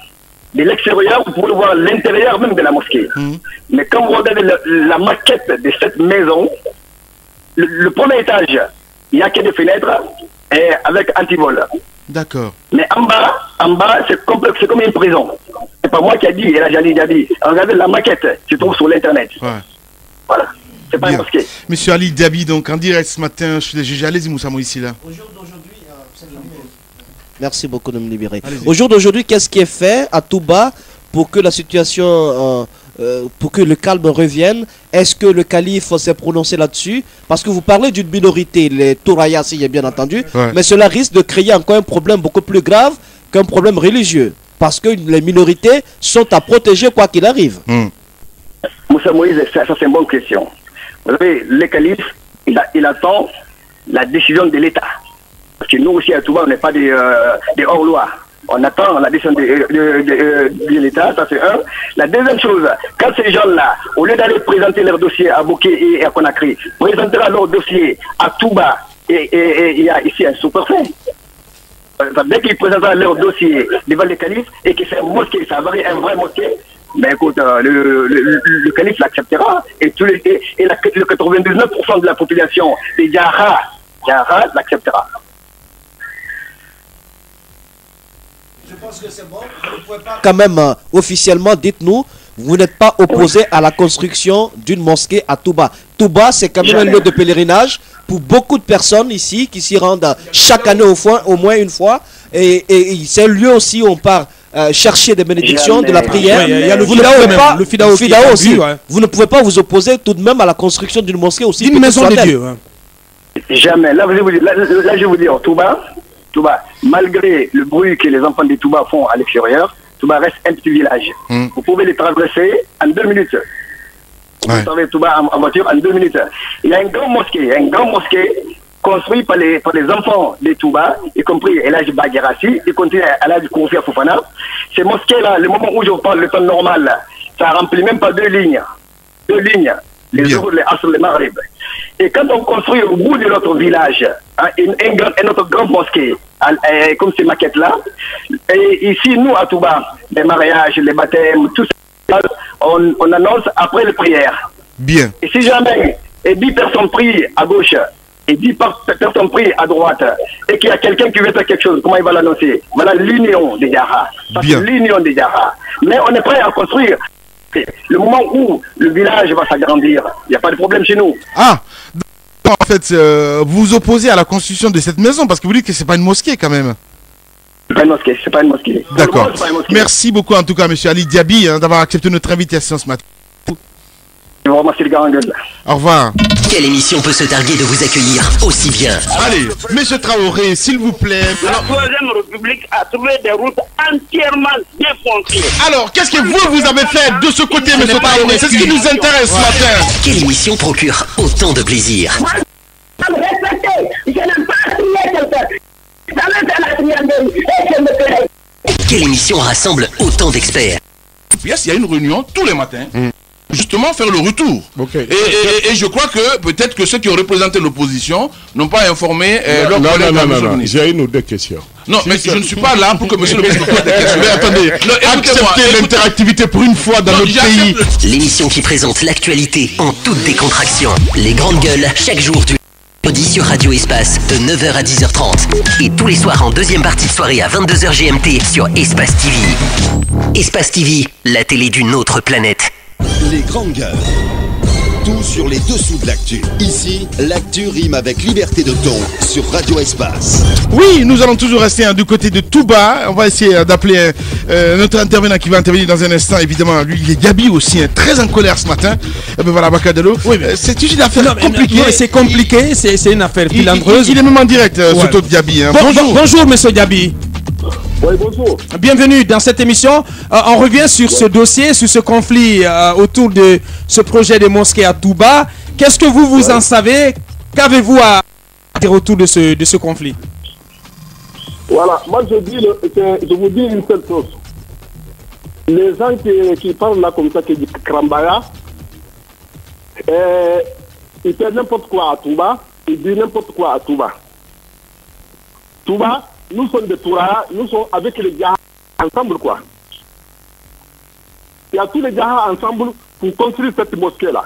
De l'extérieur, vous pouvez voir l'intérieur même de la mosquée. Mais quand vous regardez la maquette de cette maison, le premier étage, il n'y a que des fenêtres et avec antivol. D'accord. Mais en bas, c'est comme une prison. C'est pas moi qui a dit, et là j'ai dit. Regardez la maquette, se trouve sur l'internet. Ouais. Voilà. C'est pas une mosquée. Monsieur Ali Diaby, donc en direct ce matin, je suis les juges. Allez-y, Moussa Moïse là. Merci beaucoup de me libérer. Au jour d'aujourd'hui, qu'est-ce qui est fait à Touba pour que la situation, pour que le calme revienne? Est-ce que le calife s'est prononcé là-dessus? Parce que vous parlez d'une minorité, les Touraya, s'il y a bien entendu, mais cela risque de créer encore un problème beaucoup plus grave qu'un problème religieux. Parce que les minorités sont à protéger quoi qu'il arrive. Moussa Moïse, ça c'est une bonne question. Vous savez, le calife, il attend la décision de l'État. Parce que nous aussi à Touba, on n'est pas des hors-loi. On attend la décision de l'État, ça c'est un. La deuxième chose, quand ces gens-là, au lieu d'aller présenter leur dossier à Boké et à Conakry, présentera leur dossier à Touba et il y a ici un sous-préfet. Dès qu'ils présenteront leur dossier devant le calife et que c'est une mosquée, ça va être un vrai mosquée, mais écoute, le calife l'acceptera et le 99% de la population des Yahra l'acceptera. Je pense que c'est bon. Vous ne pouvez pas... Quand même, officiellement, dites-nous, vous n'êtes pas opposé à la construction d'une mosquée à Touba. Touba, c'est quand même un lieu de pèlerinage pour beaucoup de personnes ici qui s'y rendent chaque année au moins une fois. Et c'est un lieu aussi où on part chercher des bénédictions, de la prière. Il y a le FIDAO aussi. Vous ne pouvez pas vous opposer tout de même à la construction d'une mosquée aussi. Une maison de Dieu. Jamais. Là, je vais vous dire, Touba, malgré le bruit que les enfants de Touba font à l'extérieur, Touba reste un petit village. Vous pouvez les traverser en 2 minutes. Vous traversez Touba en voiture en 2 minutes. Il y a une grande mosquée construite par les enfants de Touba, y compris Elhadji Baguerassi, y compris Elhadji Kouroufi Fofana. Ces mosquées-là, le moment où je vous parle, le temps normal, ça remplit même pas 2 lignes. 2 lignes. Les jours, les Asr, les Maghrib. Et quand on construit au bout de notre village une autre grande mosquée, comme ces maquettes-là, et ici, nous, à Touba, les mariages, les baptêmes, tout ça, on annonce après les prières. Bien. Et si jamais 10 personnes prient à gauche et 10 personnes prient à droite et qu'il y a quelqu'un qui veut faire quelque chose, comment il va l'annoncer? Voilà l'union des Yara. Bien. L'union des Yara. Mais on est prêt à construire. Le moment où le village va s'agrandir, il n'y a pas de problème chez nous. Ah, en fait, vous vous opposez à la construction de cette maison parce que vous dites que c'est pas une mosquée quand même. C'est pas une mosquée, c'est pas une mosquée. D'accord. Merci beaucoup en tout cas, monsieur Ali Diaby, d'avoir accepté notre invitation ce matin. Je vous remercie, le Grand Gueule. Au revoir. Quelle émission peut se targuer de vous accueillir aussi bien? Allez, monsieur Traoré, s'il vous plaît. La Troisième République a trouvé des routes entièrement défoncées. Alors, qu'est-ce que vous avez fait de ce côté, monsieur Traoré? C'est ce qui nous intéresse ce matin. Quelle émission procure autant de plaisir? Je n'aime pas crier quelqu'un. Ça va faire la triangle et je me plais. Quelle émission rassemble autant d'experts? Il y a une réunion tous les matins. Justement faire le retour. Et je crois que peut-être que ceux qui ont représenté l'opposition n'ont pas informé leurs collègues. Non, j'ai une ou deux questions. Non, mais je ne suis pas là pour que monsieur le ministre pose des questions. Mais attendez, acceptez l'interactivité pour une fois dans notre pays. L'émission qui présente l'actualité en toute décontraction. Les grandes gueules, chaque jour du jeudi sur Radio Espace de 9h à 10h30. Et tous les soirs en deuxième partie de soirée à 22h GMT sur Espace TV. Espace TV, la télé d'une autre planète. Les grandes gueules. Tout sur les dessous de l'actu. Ici, l'actu rime avec liberté de ton sur Radio Espace. Oui, nous allons toujours rester du côté de Touba. On va essayer d'appeler notre intervenant qui va intervenir dans un instant. Évidemment, lui, il est Gabi aussi, très en colère ce matin. Ben voilà, Bakadelo. Oui, c'est une affaire compliquée. C'est compliqué, c'est une affaire filandreuse. Il est même en direct, Soto Diaby. Bonjour. Bonjour, monsieur Diaby. Oui, bonjour. Bienvenue dans cette émission. On revient sur ce dossier, sur ce conflit autour de ce projet de mosquée à Touba. Qu'est-ce que vous en savez? Qu'avez-vous à dire autour de ce conflit? Voilà, moi je vous dis une seule chose. Les gens qui parlent là comme ça, qui disent Krambaya, ils font n'importe quoi à Touba, ils disent n'importe quoi à Touba. Touba, nous sommes des Tourara, nous sommes avec les gars ensemble quoi. Il y a tous les gars ensemble pour construire cette mosquée-là.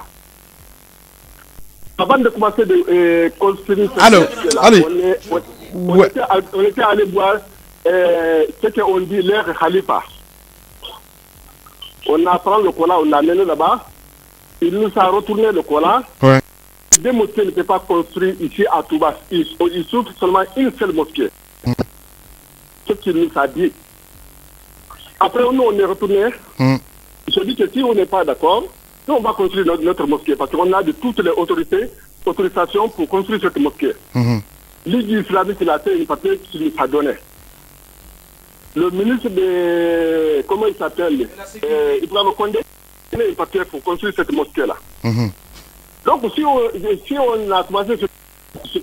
Avant de commencer de construire cette mosquée-là, on était allé voir ce qu'on dit l'ère Khalifa. On a pris le Coran, on l'a amené là-bas. Il nous a retourné le Coran. Ouais. Des mosquées ne peuvent pas construire ici à Touba. Il souffre seulement une seule mosquée. Ce qu'il nous a dit. Après, nous, on est retourné. Je dis que si on n'est pas d'accord, nous, on va construire notre mosquée parce qu'on a de toutes les autorisations pour construire cette mosquée. L'Église islamique, il a fait une papier qu'il nous a donné. Le ministre de... Comment il s'appelle Ibrahim Condé, il a une papier pour construire cette mosquée-là. Donc, si on a commencé,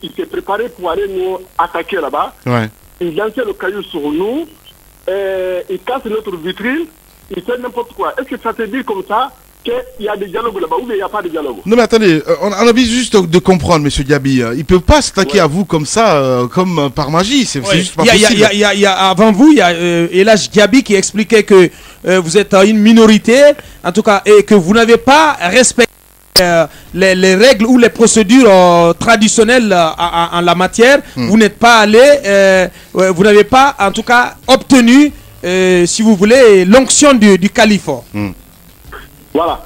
il s'est préparé pour aller nous attaquer là-bas. Ouais. Il lançait le caillou sur nous, il casse notre vitrine, il fait n'importe quoi. Est-ce que ça te dit comme ça qu'il y a des dialogues là-bas ou il n'y a pas de dialogue? Non mais attendez, on a envie juste de comprendre, monsieur Diaby. Il ne peut pas s'attaquer à vous comme ça, comme par magie. C'est juste pas possible. Avant vous, il y a Elhaj Diaby qui expliquait que vous êtes une minorité, en tout cas, et que vous n'avez pas respecté les règles ou les procédures traditionnelles en la matière. Vous n'êtes pas allé, vous n'avez pas en tout cas obtenu, si vous voulez, l'onction du calife. Voilà.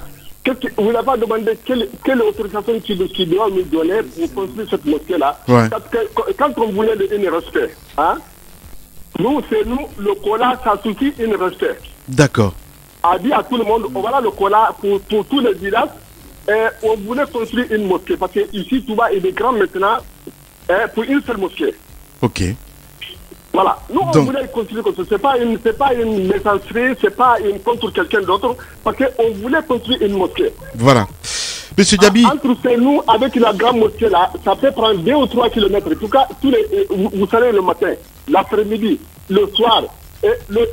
Vous n'avez pas demandé quelle autorisation qui doit nous donner pour construire cette mosquée-là. Parce que quand on voulait un respect, hein, c'est nous, le Cola, ça suffit un respect. D'accord. A dit à tout le monde, voilà le Cola pour tous les villages. On voulait construire une mosquée parce que ici Touba est grand maintenant pour une seule mosquée. Ok. Voilà. Nous on voulait construire comme ça. C'est pas une messagerie, c'est pas contre quelqu'un d'autre parce qu'on voulait construire une mosquée. Voilà. Monsieur Diaby. Entre nous avec la grande mosquée là, ça peut prendre 2 ou 3 kilomètres. En tout cas, vous savez le matin, l'après-midi, le soir.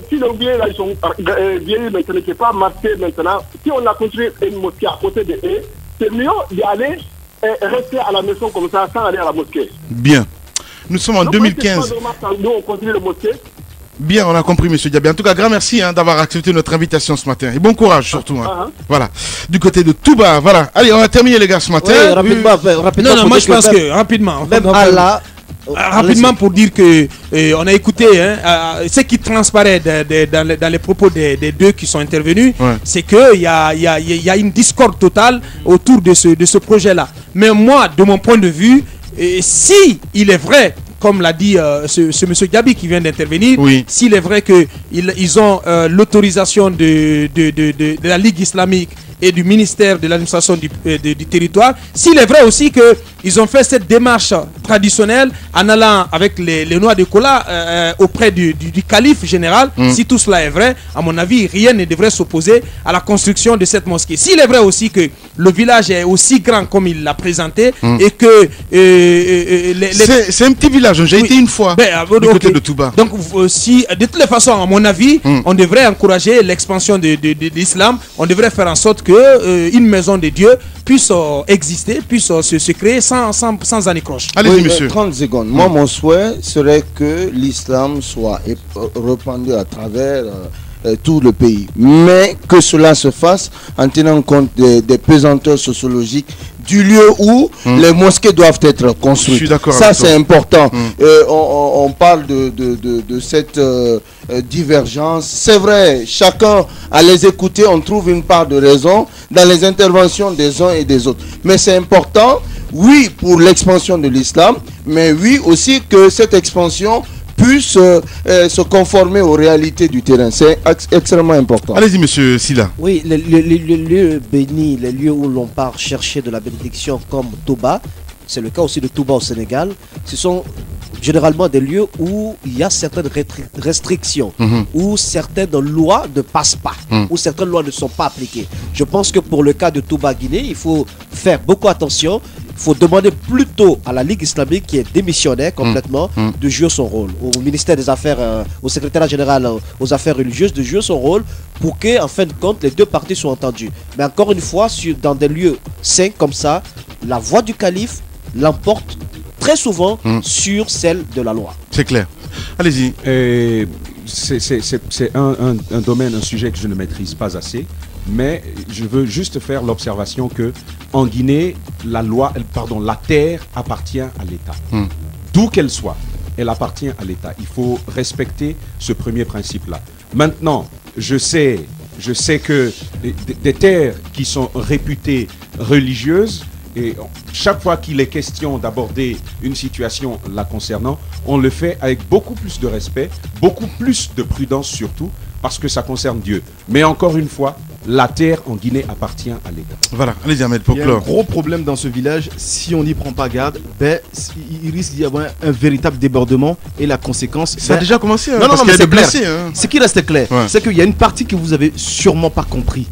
Si les vieux là, ils sont vieillis maintenant, qui ne peuvent pas marcher maintenant, si on a construit une mosquée à côté de eux, c'est mieux d'y aller et rester à la maison comme ça sans aller à la mosquée. Bien. Nous sommes en 2015. Nous, on construit la mosquée. Bien, on a compris, monsieur Diaby. En tout cas, grand merci d'avoir accepté notre invitation ce matin. Et bon courage, surtout. Voilà. Du côté de Touba, voilà. Allez, on a terminé, les gars, ce matin. Oui, rapidement. Non, moi, je pense que, rapidement. Même Allah... Rapidement pour dire que on a écouté ce qui transparaît dans les propos des deux qui sont intervenus, c'est qu'il y a une discorde totale autour de ce projet-là. Mais moi, de mon point de vue, si il est vrai, comme l'a dit ce monsieur Diaby qui vient d'intervenir, s'il est vrai qu'ils ont l'autorisation de la Ligue islamique et du ministère de l'administration du territoire, s'il est vrai aussi qu'ils ont fait cette démarche traditionnelle en allant avec les noix de cola auprès du calife général, si tout cela est vrai, à mon avis, rien ne devrait s'opposer à la construction de cette mosquée. S'il est vrai aussi que le village est aussi grand comme il l'a présenté et que... c'est un petit village, j'ai été une fois du côté de Touba. Donc, de toutes les façons, à mon avis, on devrait encourager l'expansion de l'islam, on devrait faire en sorte que une maison de Dieu puisse exister, puisse se créer sans anicroche. Allez-y, monsieur. 30 secondes. Moi, mon souhait serait que l'islam soit répandu à travers tout le pays. Mais que cela se fasse en tenant compte des pesanteurs sociologiques du lieu où les mosquées doivent être construites. Je suis d'accord. Ça, c'est important. On parle de cette divergence. C'est vrai, chacun, à les écouter, on trouve une part de raison dans les interventions des uns et des autres. Mais c'est important, oui, pour l'expansion de l'islam, mais oui aussi que cette expansion puisse se conformer aux réalités du terrain. C'est extrêmement important. Allez-y, monsieur Silla. Oui, les lieux bénis, les lieux où l'on part chercher de la bénédiction comme Touba, c'est le cas aussi de Touba au Sénégal, ce sont généralement des lieux où il y a certaines restrictions, où certaines lois ne passent pas, où certaines lois ne sont pas appliquées. Je pense que pour le cas de Touba Guinée, il faut faire beaucoup attention. Il faut demander plutôt à la Ligue islamique qui est démissionnaire complètement de jouer son rôle. Au ministère des Affaires, au secrétariat général aux affaires religieuses de jouer son rôle pour que, en fin de compte, les deux parties soient entendues. Mais encore une fois, dans des lieux saints comme ça, la voix du calife l'emporte très souvent sur celle de la loi. C'est clair. Allez-y. C'est un domaine, un sujet que je ne maîtrise pas assez. Mais je veux juste faire l'observation que en Guinée, la terre appartient à l'État. D'où qu'elle soit, elle appartient à l'État. Il faut respecter ce premier principe-là. Maintenant, je sais que des terres qui sont réputées religieuses, et chaque fois qu'il est question d'aborder une situation la concernant, on le fait avec beaucoup plus de respect, beaucoup plus de prudence surtout, parce que ça concerne Dieu. Mais encore une fois, la terre en Guinée appartient à l'État. Voilà, allez-y Ahmed pour clore. Il y a un gros problème dans ce village, si on n'y prend pas garde, il risque d'y avoir un véritable débordement et la conséquence... Ça a déjà commencé, non, parce mais qu'il y a des blessés. blessés. Ce qui reste clair, c'est qu'il y a une partie que vous avez sûrement pas compris.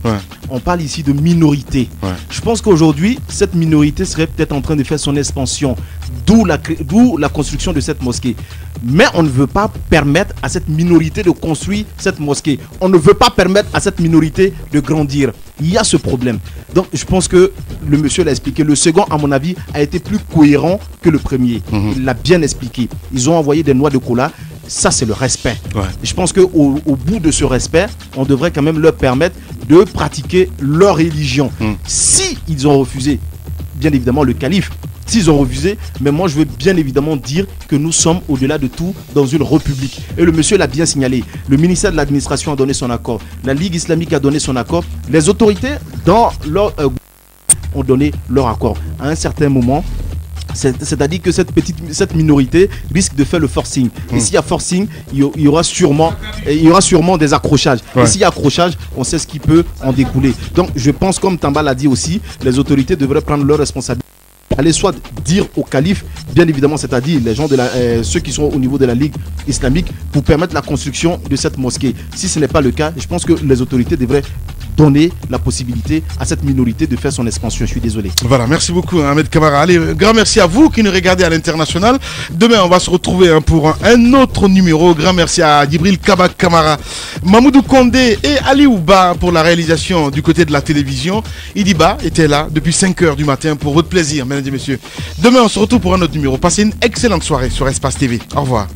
On parle ici de minorité. Je pense qu'aujourd'hui, cette minorité serait peut-être en train de faire son expansion, d'où la construction de cette mosquée. Mais on ne veut pas permettre à cette minorité de construire cette mosquée. On ne veut pas permettre à cette minorité de grandir. Il y a ce problème. Donc je pense que le monsieur l'a expliqué. Le second, à mon avis, a été plus cohérent que le premier. Il l'a bien expliqué. Ils ont envoyé des noix de cola. Ça, c'est le respect. Et je pense qu'au bout de ce respect, on devrait quand même leur permettre de pratiquer leur religion. Si ils ont refusé, bien évidemment, le calife, s'ils ont refusé, mais moi je veux bien évidemment dire que nous sommes au-delà de tout dans une république. Et le monsieur l'a bien signalé. Le ministère de l'administration a donné son accord. La Ligue islamique a donné son accord. Les autorités dans leur ont donné leur accord. À un certain moment, c'est-à-dire que cette minorité risque de faire le forcing. Et s'il y a forcing, il y aura sûrement des accrochages. Et s'il y a accrochage, on sait ce qui peut en découler. Donc je pense, comme Tamba l'a dit aussi, les autorités devraient prendre leurs responsabilités. Allez soit dire au calife, bien évidemment, c'est-à-dire les gens ceux qui sont au niveau de la Ligue islamique, pour permettre la construction de cette mosquée. Si ce n'est pas le cas, je pense que les autorités devraient donner la possibilité à cette minorité de faire son expansion. Je suis désolé. Voilà, merci beaucoup Ahmed Kamara. Allez, grand merci à vous qui nous regardez à l'international. Demain, on va se retrouver pour un autre numéro. Grand merci à Djibril Kaba Kamara, Mamoudou Kondé et Ali Ouba pour la réalisation du côté de la télévision. Idiba était là depuis 5 h du matin pour votre plaisir, mesdames et messieurs. Demain, on se retrouve pour un autre numéro. Passez une excellente soirée sur Espace TV. Au revoir.